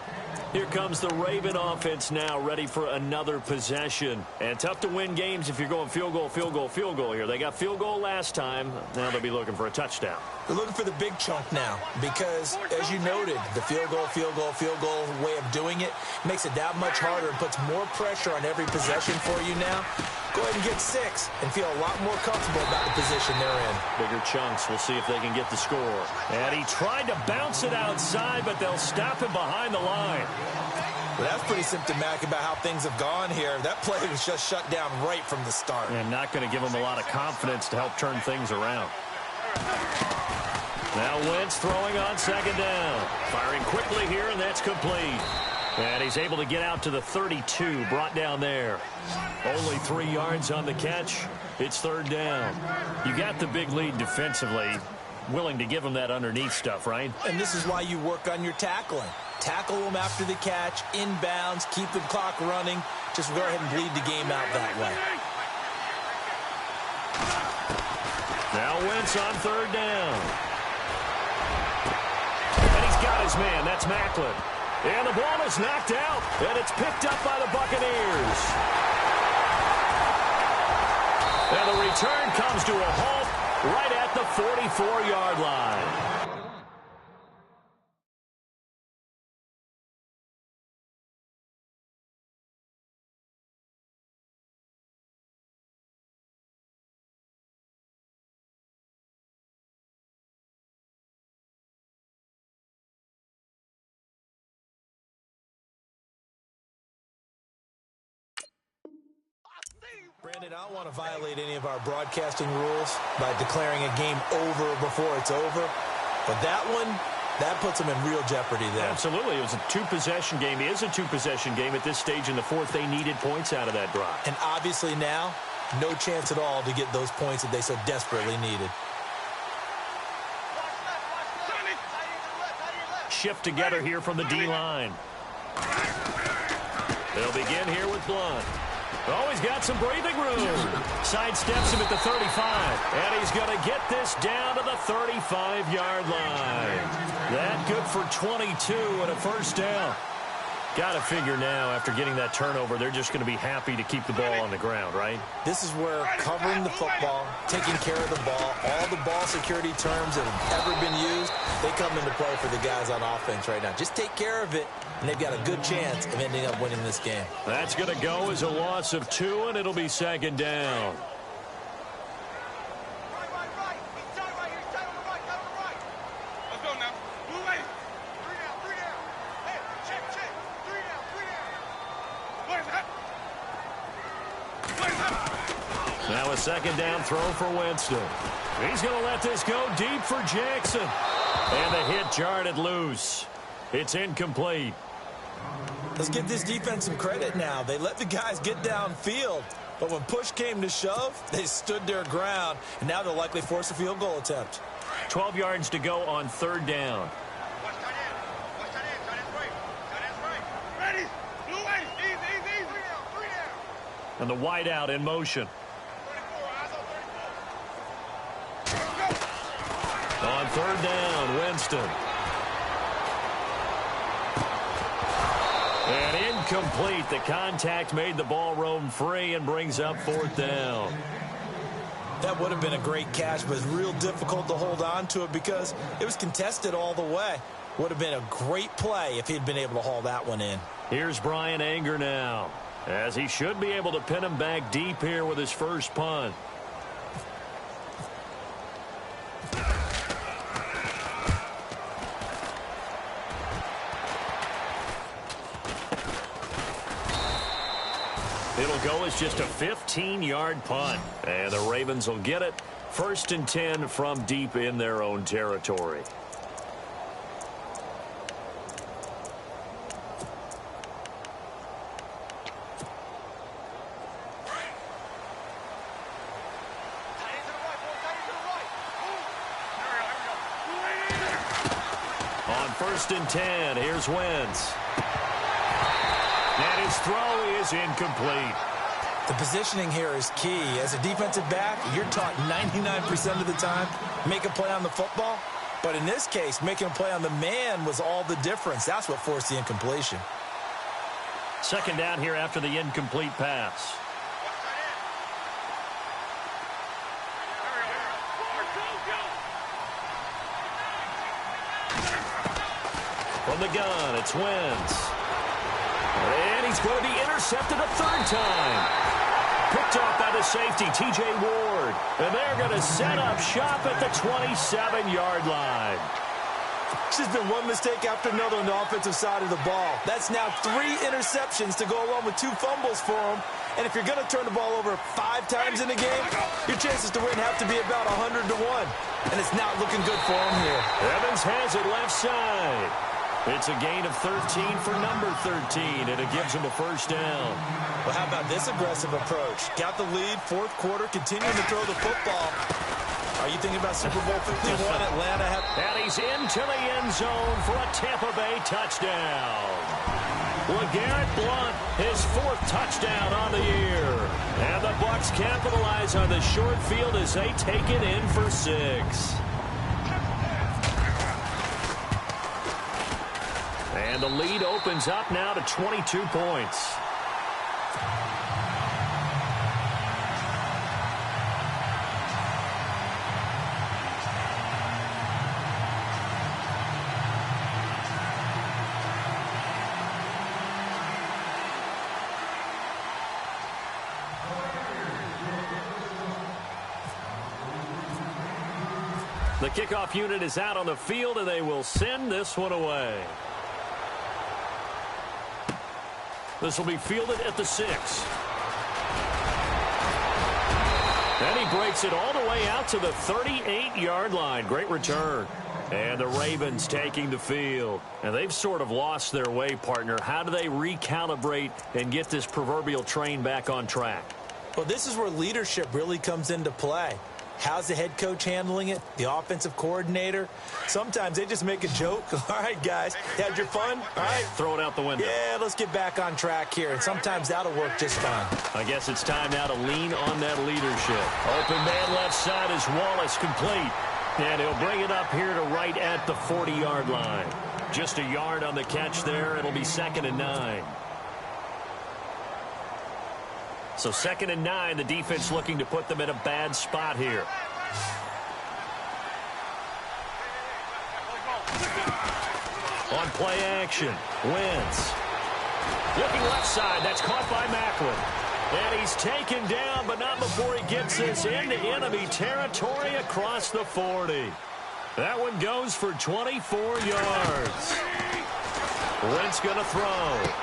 Here comes the Raven offense now, ready for another possession. And tough to win games if you're going field goal, field goal, field goal here. They got field goal last time. Now they'll be looking for a touchdown. They're looking for the big chunk now because, as you noted, the field goal, field goal, field goal way of doing it makes it that much harder and puts more pressure on every possession for you now. Go ahead and get 6 and feel a lot more comfortable about the position they're in. Bigger chunks. We'll see if they can get the score. And he tried to bounce it outside, but they'll stop him behind the line. Well, that's pretty symptomatic about how things have gone here. That play was just shut down right from the start. And not going to give him a lot of confidence to help turn things around. Now Wentz throwing on second down. Firing quickly here, and that's complete. And he's able to get out to the 32, brought down there. Only 3 yards on the catch. It's third down. You got the big lead defensively. Willing to give him that underneath stuff, right? And this is why you work on your tackling. Tackle them after the catch, inbounds, keep the clock running. Just go ahead and bleed the game out that way. Now Wentz on third down. And he's got his man. That's Macklin. And the ball is knocked out. And it's picked up by the Buccaneers. And the return comes to a halt right at the 44-yard line. Brandon, I don't want to violate any of our broadcasting rules by declaring a game over before it's over. But that one, that puts them in real jeopardy there. Absolutely. It was a 2-possession game. It is a 2-possession game at this stage in the fourth. They needed points out of that drive. And obviously now, no chance at all to get those points that they so desperately needed. Shift together here from the D-line. They'll begin here with Blunt. Oh, he's got some breathing room. Sidesteps him at the 35. And he's going to get this down to the 35-yard line. That good for 22 and a first down. Got to figure now, after getting that turnover, they're just going to be happy to keep the ball on the ground, right? This is where covering the football, taking care of the ball, all the ball security terms that have ever been used, they come into play for the guys on offense right now. Just take care of it, and they've got a good chance of ending up winning this game. That's going to go as a loss of 2, and it'll be second down. Now a second down throw for Winston. He's going to let this go deep for Jackson. And the hit jarred it loose. It's incomplete. Let's give this defense some credit now. They let the guys get downfield. But when push came to shove, they stood their ground, and now they'll likely force a field goal attempt. 12 yards to go on third down. And the wideout in motion. On third down, Winston. And incomplete. The contact made the ball roam free and brings up fourth down. That would have been a great catch, but it's real difficult to hold on to it because it was contested all the way. Would have been a great play if he'd been able to haul that one in. Here's Brian Anger now, as he should be able to pin him back deep here with his first punt. It'll go as just a 15-yard punt. And the Ravens will get it. 1st and 10 from deep in their own territory. On 1st and 10, here's Wentz. And his throw is incomplete. The positioning here is key. As a defensive back, you're taught 99% of the time, make a play on the football. But in this case, making a play on the man was all the difference. That's what forced the incompletion. 2nd down here after the incomplete pass. From the gun, it's Wentz. And he's going to be intercepted a 3rd time. Picked off by the safety, T.J. Ward. And they're going to set up shop at the 27-yard line. It's just been one mistake after another on the offensive side of the ball. That's now 3 interceptions to go along with 2 fumbles for him. And if you're going to turn the ball over 5 times in a game, your chances to win have to be about 100 to 1. And it's not looking good for him here. Evans has it left side. It's a gain of 13 for number 13, and it gives him a 1st down. Well, how about this aggressive approach? Got the lead, 4th quarter, continuing to throw the football. Are you thinking about Super Bowl 51? Atlanta have... And he's into the end zone for a Tampa Bay touchdown. LeGarrette Blount, his 4th touchdown on the year. And the Bucs capitalize on the short field as they take it in for 6. And the lead opens up now to 22 points. The kickoff unit is out on the field, and they will send this one away. This will be fielded at the 6. And he breaks it all the way out to the 38-yard line. Great return. And the Ravens taking the field. And they've sort of lost their way, partner. How do they recalibrate and get this proverbial train back on track? Well, this is where leadership really comes into play. How's the head coach handling it? The offensive coordinator? Sometimes they just make a joke. All right, guys, had your fun? All right. Throw it out the window. Yeah, let's get back on track here. And sometimes that'll work just fine. I guess it's time now to lean on that leadership. Open man left side is Wallace, complete. And he'll bring it up here to right at the 40-yard line. Just a yard on the catch there. It'll be 2nd and 9. So 2nd and 9, the defense looking to put them in a bad spot here. On play action, Wentz. Looking left side, that's caught by Macklin. And he's taken down, but not before he gets this into enemy territory across the 40. That one goes for 24 yards. Wentz going to throw.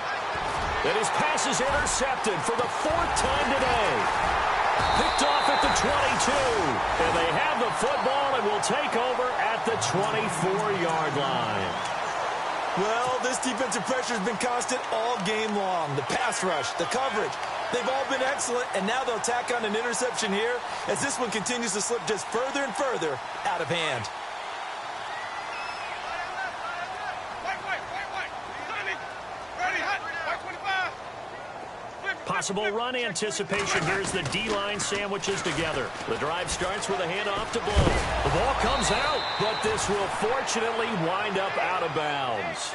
And his pass is intercepted for the 4th time today. Picked off at the 22. And they have the football and will take over at the 24-yard line. Well, this defensive pressure has been constant all game long. The pass rush, the coverage, They've all been excellent, and now they'll tack on an interception here as this one continues to slip just further and further out of hand. Possible run anticipation. Here's the D-line sandwiches together. The drive starts with a handoff to Blow. The ball comes out, but this will fortunately wind up out of bounds.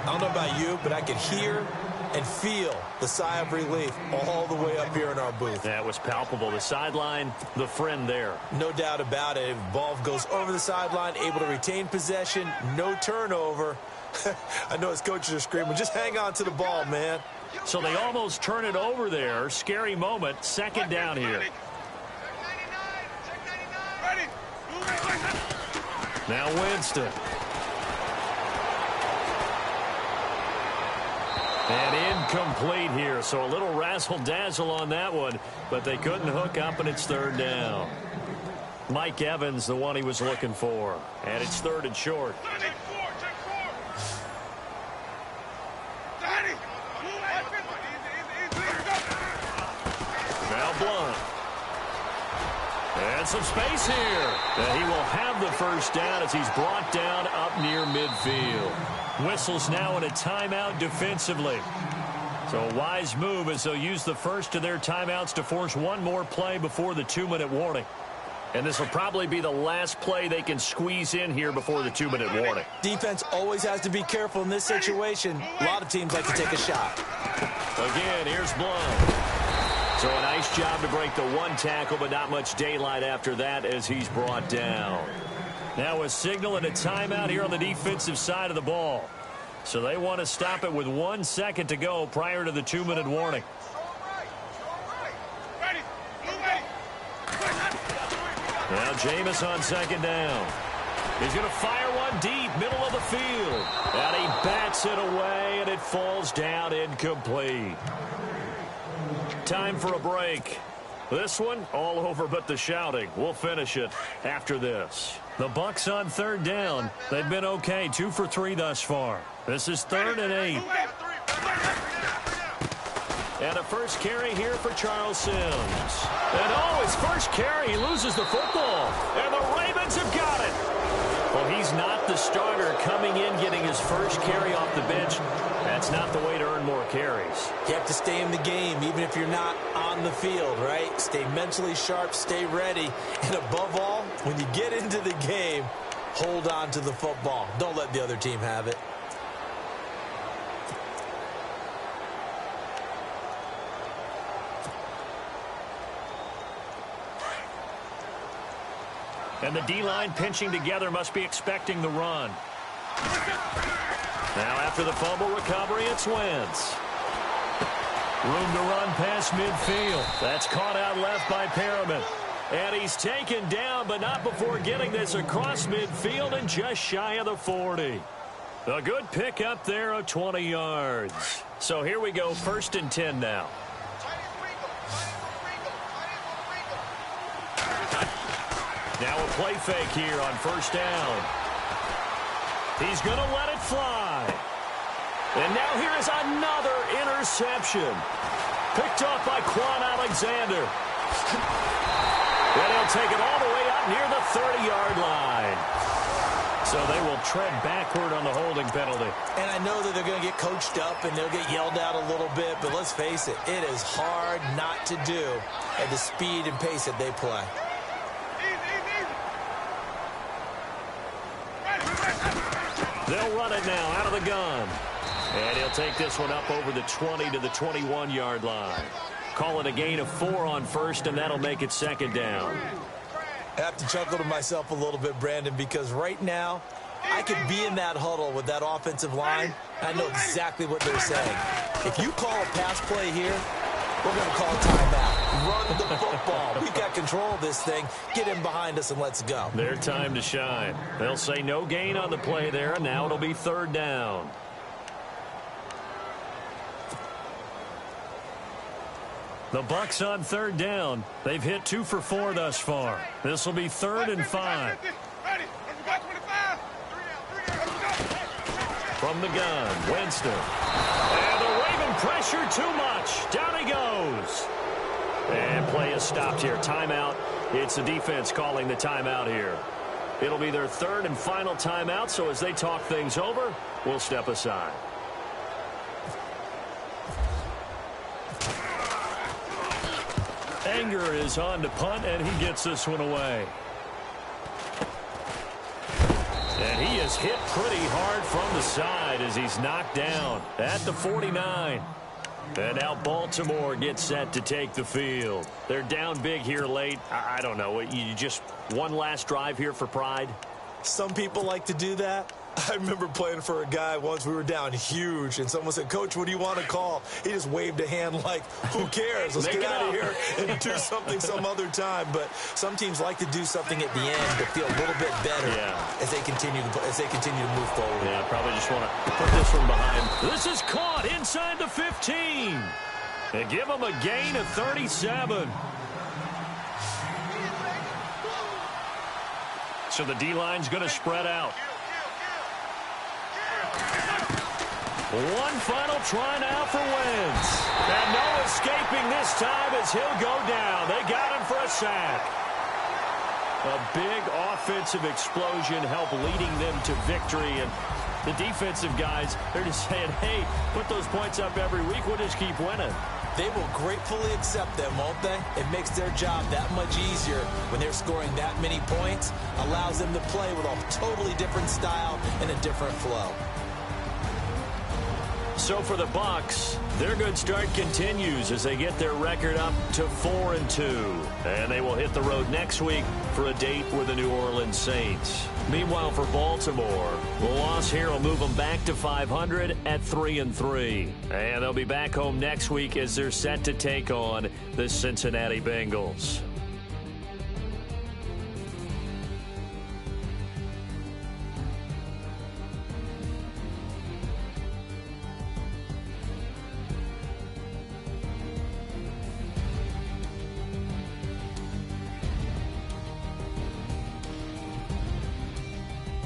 I don't know about you, but I could hear and feel the sigh of relief all the way up here in our booth. That was palpable. The sideline, the friend there. No doubt about it. If the ball goes over the sideline, able to retain possession, no turnover. I know his coaches are screaming, just hang on to the ball, man. So they almost turn it over there. Scary moment. Second down here. Now Winston. And incomplete here. So a little razzle-dazzle on that one. But they couldn't hook up, and it's third down. Mike Evans, the one he was looking for. And it's third and short. Now Blunt. And some space here. And he will have the first down as he's brought down up near midfield. Whistles now in a timeout defensively. So a wise move as they'll use the first of their timeouts to force one more play before the 2-minute warning. And this will probably be the last play they can squeeze in here before the 2-minute warning. Defense always has to be careful in this situation. A lot of teams like to take a shot. Again, here's Blunt. So a nice job to break the one tackle, but not much daylight after that as he's brought down. Now a signal and a timeout here on the defensive side of the ball. So they want to stop it with 1 second to go prior to the 2-minute warning. Now Jameis on second down. He's going to fire one deep, middle of the field. And he bats it away, and it falls down incomplete. Time for a break. This one, all over but the shouting. We'll finish it after this. The Bucs on third down. They've been okay, 2 for 3 thus far. This is 3rd and 8. And a first carry here for Charles Sims. And his first carry, he loses the football. And the Ravens have got it. Well, he's not the starter coming in, getting his first carry off the bench. That's not the way to earn more carries. You have to stay in the game, even if you're not on the field, right? Stay mentally sharp, stay ready. And above all, when you get into the game, hold on to the football. Don't let the other team have it. And the D-line pinching together must be expecting the run. Now after the fumble recovery, it's Wentz. Room to run past midfield. That's caught out left by Perriman. And he's taken down, but not before getting this across midfield and just shy of the 40. A good pick up there of 20 yards. So here we go, 1st and 10 now. Now a play fake here on first down. He's going to let it fly. And now here is another interception. Picked off by Quan Alexander. And he'll take it all the way out near the 30-yard line. So they will tread backward on the holding penalty. And I know that they're going to get coached up and they'll get yelled at a little bit, but let's face it, it is hard not to do at the speed and pace that they play. They'll run it now out of the gun. And he'll take this one up over the 20 to the 21-yard line. Call it a gain of 4 on first, and that'll make it 2nd down. I have to chuckle to myself a little bit, Brandon, because right now I could be in that huddle with that offensive line. I know exactly what they're saying. If you call a pass play here, we're going to call a timeout. Run the football. We've got control of this thing. Get in behind us and let's go. Their time to shine. They'll say no gain on the play there, and now it'll be 3rd down. The Bucs on 3rd down. They've hit 2 for 4 thus far. This will be 3rd and 5. From the gun, Winston. And the Raven pressure too much. Down he goes. And play is stopped here. Timeout. It's the defense calling the timeout here. It'll be their third and final timeout, so as they talk things over, we'll step aside. Anger is on to punt, and he gets this one away. And he is hit pretty hard from the side as he's knocked down at the 49. And now Baltimore gets set to take the field. They're down big here late. I don't know. You just one last drive here for pride? Some people like to do that. I remember playing for a guy once. We were down huge, and someone said, "Coach, what do you want to call?" He just waved a hand like, who cares? Let's get out of here and do something some other time. But some teams like to do something at the end to feel a little bit better as they continue to move forward. Yeah, probably just want to put this one behind. This is caught inside the 15. And give them a gain of 37. So the D-line's going to spread out. One final try now for Wentz. And no escaping this time as he'll go down. They got him for a sack. A big offensive explosion helped leading them to victory. And the defensive guys, they're just saying, hey, put those points up every week. We'll just keep winning. They will gratefully accept them, won't they? It makes their job that much easier when they're scoring that many points. Allows them to play with a totally different style and a different flow. So for the Bucs, their good start continues as they get their record up to 4-2. And they will hit the road next week for a date with the New Orleans Saints. Meanwhile, for Baltimore, the loss here will move them back to 500 at 3-3. And they'll be back home next week as they're set to take on the Cincinnati Bengals.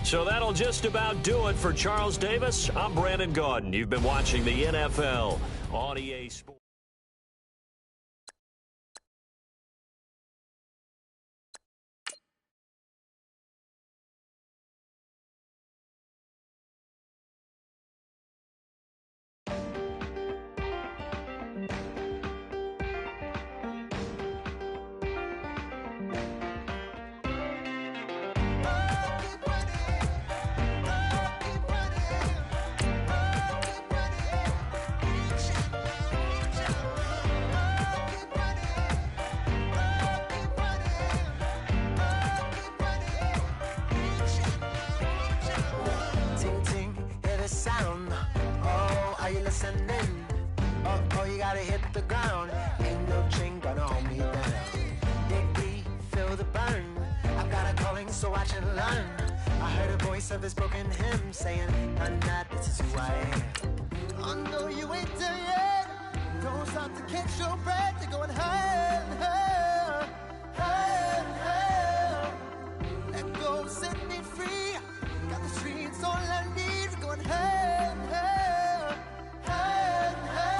So that'll just about do it for Charles Davis. I'm Brandon Gaudin. You've been watching the NFL on EA Sports. Oh, you gotta hit the ground. Ain't no chain gonna hold me down. Dig deep, feel the burn. I've got a calling, so watch and learn. I heard a voice of his broken hymn saying, "None that this is who I am." I know you ain't there yet. Don't stop to catch your breath. You're going higher and higher, higher and higher. Let go, set me free. Got the streets all I need. We're going higher and higher, higher and higher.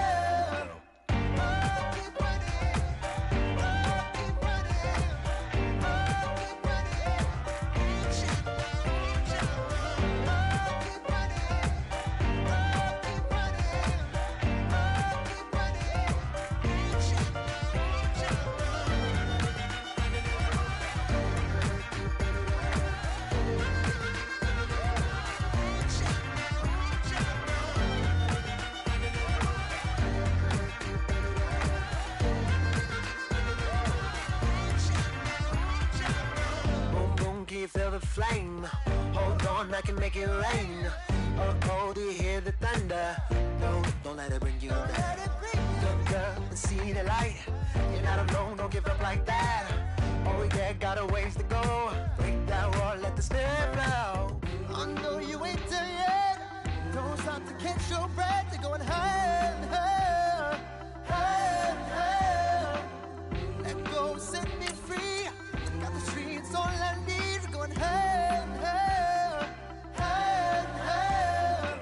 Feel the flame. Hold on, I can make it rain. Oh, do you hear the thunder? No, don't let it bring you down. Look up and see the light. You're not alone, don't give up like that. Oh yeah, got a ways to go. Break that wall, let the spirit flow. I know you ain't there yet. Don't stop to catch your breath. You're going higher and higher, higher and higher. Let go, set me free. Got the streets all I need. Going higher and higher, higher and higher.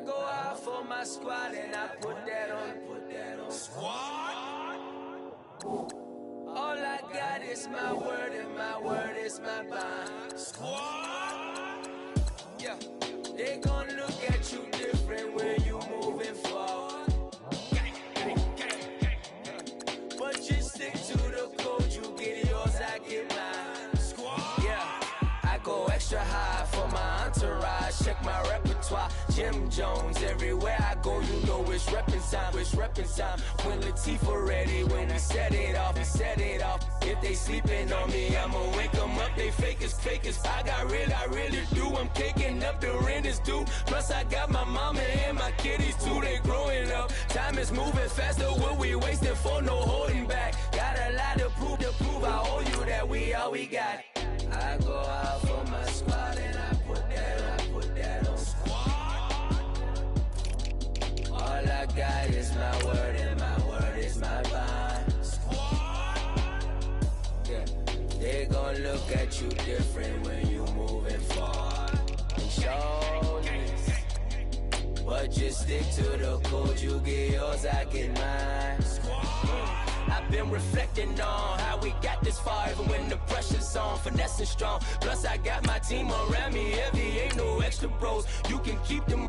go out for my squad and I put that on. Squad. All I got is my word and my word is my bond. Squad. Yeah, they gon' look at you different when you moving forward. But you stick to the code, you get yours, I get mine. Squad. Yeah, I go extra high for my entourage. Check my repertoire, Jim Jones. Everywhere I go, you know it's reppin' time. It's reppin' time. When Latifah ready, when we set it off, we set it off. If they sleeping on me, I'ma wake them up. They fakers. I really do. I'm caking up, the rent is due. Plus I got my mama and my kiddies too. They growing up. Time is moving faster. What we wasting for? No holding back. Got a lot to prove. I owe you that we all we got. I go out for my squad and I put that on. All I got is my word and my word is my bond. Yeah, they gon' look at you different when you moving forward. And show this, but just stick to the code. You get yours, I get mine. I've been reflecting on how we got this far, even when the pressure's on, finessing strong. Plus I got my team around me heavy, ain't no extra bros. You can keep them.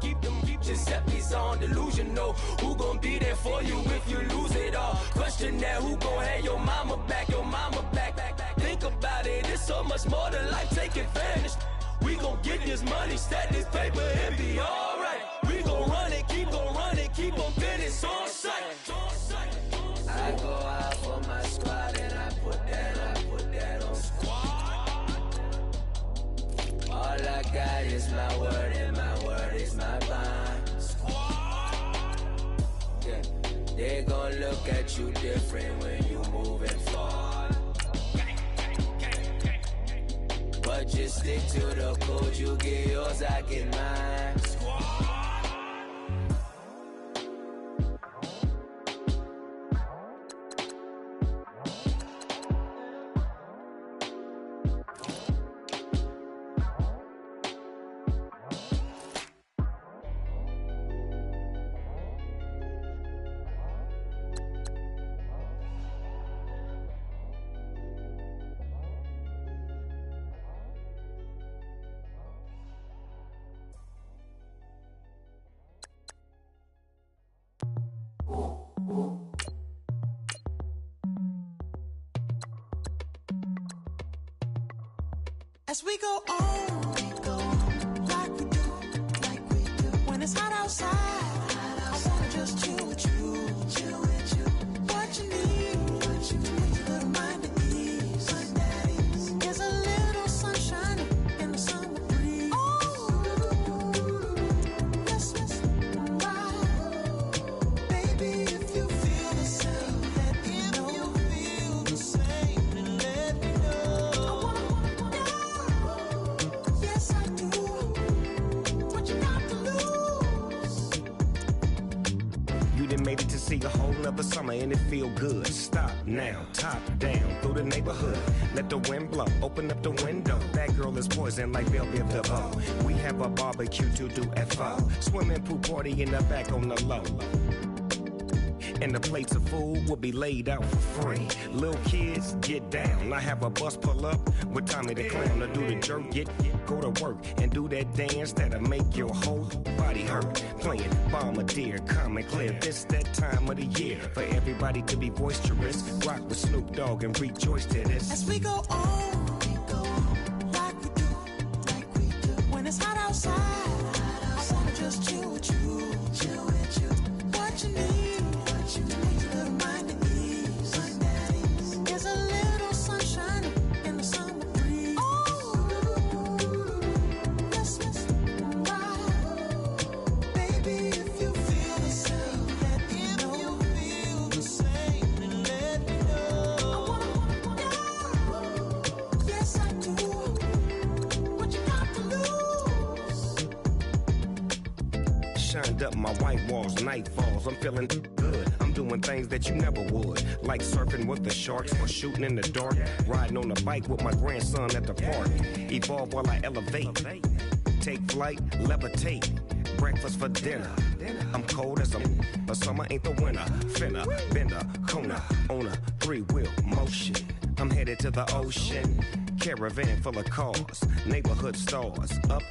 Giuseppe's on delusional. Who gon' be there for you if you lose it all? Question that, who gon' have your mama back? Think about it, it's so much more to life, take advantage. We gon' get this money, stack this paper and be alright. We gon' run it, keep on finish on sight. I go out for my squad and I put that on. All I got is my word and my word is my bond. Yeah, they gon' look at you different when you moving forward. But just stick to the code, you get yours, I get mine. As we go on, like we do. When it's hot outside, I wanna just chill with you. What you need, a little mind at ease. There's a little sunshine in the summer breeze. Oh, let's ride. Baby, if you feel the same, let me know. Made it to see a whole nother summer and it feel good. Stop now, top down through the neighborhood. Let the wind blow, open up the window. That girl is poison like Belle DeVoe. We have a barbecue to do FO. Swimming pool party in the back on the low. And the plates of food will be laid out for free. Little kids, get down. I have a bus pull up with Tommy the Clown to do the jerk, go to work and do that dance that'll make your whole body hurt. Playing Bombardier, Common Clear. This that time of the year for everybody to be boisterous. Rock with Snoop Dogg and rejoice to this. As we go on, like we do. When it's hot outside, I wanna just chill with you. What you need, a little mind at ease. There's a little sunshine in the summer breeze. Oh, let's ride. Baby, if you feel the same, let me know. I wanna go. Yes, I do. What you got to lose? Shined up my white walls, night falls. I'm feeling good. I'm doing things that you never would, like surfing with the sharks or shooting in the dark, riding on a bike with my grandson at the park. Evolve while I elevate, take flight, levitate. breakfast for dinner. I'm cold as a but summer ain't the winter. Finna, bender, Kona, on a 3-wheel motion. I'm headed to the ocean. Caravan full of cars, neighborhood stars. Up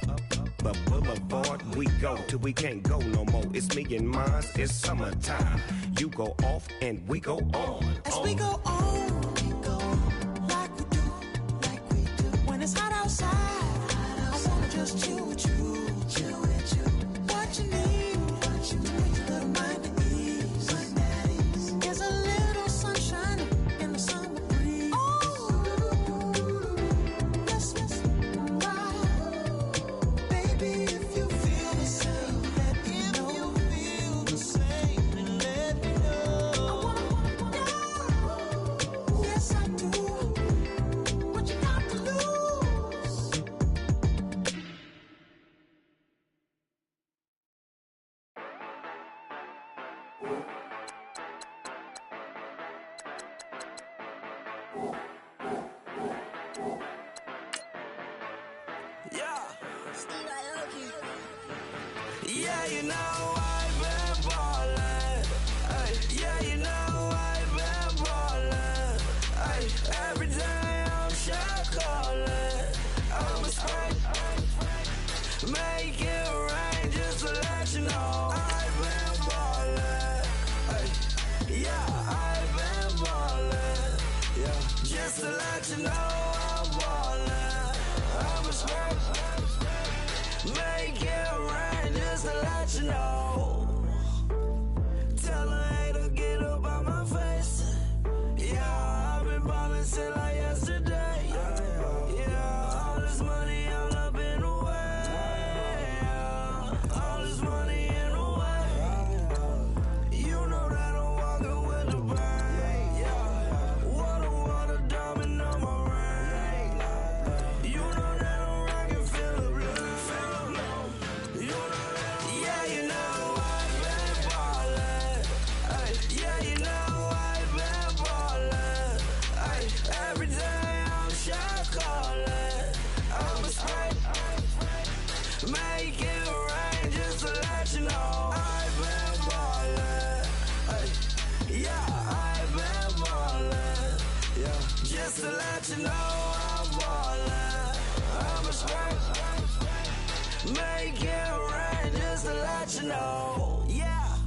the boulevard we go till we can't go no more. It's me and mine, it's summertime. You go off and we go on. As we go on, like we do. When it's hot outside, I wanna just chill with you. What you need, to make your little mind at ease. There's a little sunshine in the summer breeze. Let's ride. Baby, if you feel the same, let me know. I wanna know. Yes, I do. What you got to lose? Yeah, you know I've been ballin'. Ay, yeah, you know I've been ballin'. Ay, every day I'm shot callin'. I'm a spray, make it rain just to let you know I've been ballin'. Ay, yeah, I've been ballin'. Yeah, just to let you know I'm ballin'. I'm a spray, make it rain just to let you know. Tell a hater get up out my face. Yeah, I've been ballin' since like yesterday. Yeah, all this money all up in the way. Yeah, all this money in the way. You know that I'm walking with the bang. Yeah, water, diamond on my ring. You know that I'm rockin' feel the blue. You know that, yeah, you know I've been ballin'. Ay, yeah, you know I've been ballin'. Ay, every day I'm shot callin'. I'm a spray, make it rain just to let you know I've been ballin'. Ay, yeah, I've been ballin'. Yeah, just to let you know I'm ballin'. I'm a spray, make it rain just to let you know. Yeah,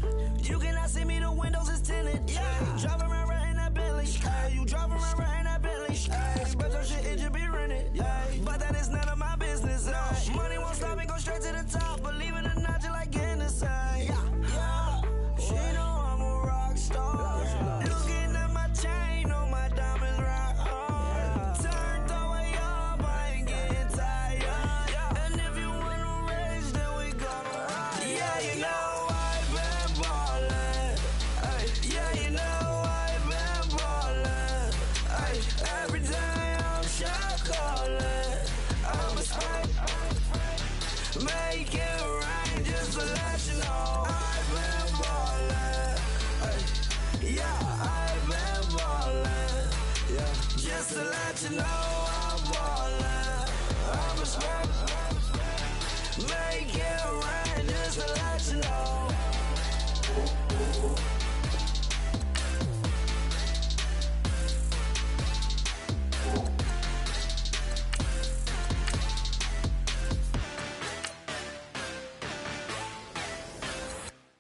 you cannot see me, the windows is tinted. Yeah, driving around right in that Bentley. Hey, you driving around right in that Bentley. Hey, but your shit, it just be rented. Yeah, but that is none of my business. Hey, money won't stop me, go straight to the top. Believe it or not, you like getting the same. Yeah, she know I'm a rock star. Looking at my chain, on my diamonds rock hard. Turned the way up, I ain't getting tired. And if you wanna race, then we gonna ride. Yeah, you know I've been ballin'. Ay, yeah, you know I've been ballin'. Ay, every day I'm shot callin'. I'm a spray, make it rain just to let you know I've been ballin'. Ay, yeah, I've been ballin'. Yeah, just to let you know I'm ballin'. I'm a spray, make it rain just to let you know.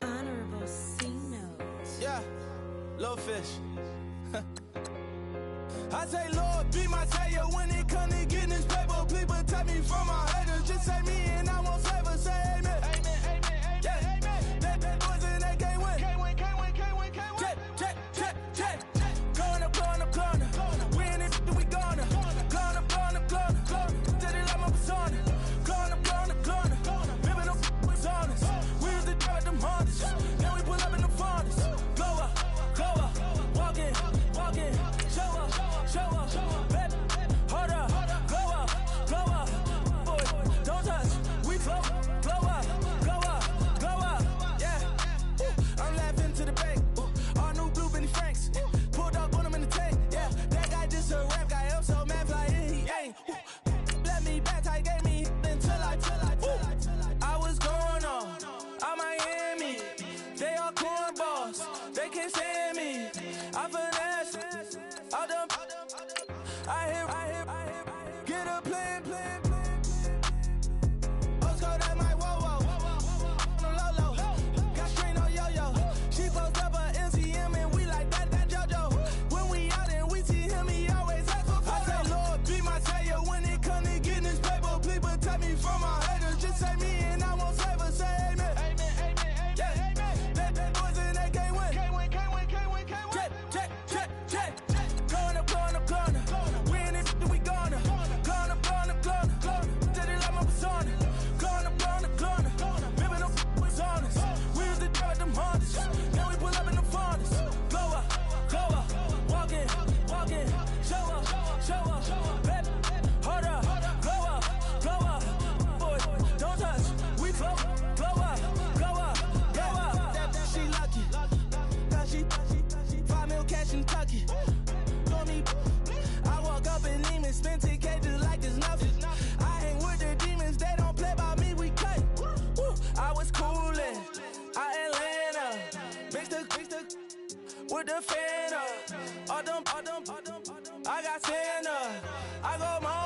Honorable C notes. Yeah, little fish. I say, Lord, be my savior when it come to getting this paper. Please protect me from my haters. Just say me and I want flavor. Say amen. Amen, amen, amen, yeah. Amen. They boys and they can't win. Can't win. Jet. Going up. We in it, we gonna. Going up. Steady like my persona. Going up. Living up was honest. We used to drive them Hondas. Now we pull up in the Fondas. Go up. Walk in. Show up. Baby, hold up. Go up. Boy, don't touch. Put the fan up. All them, I got Santa. I go more.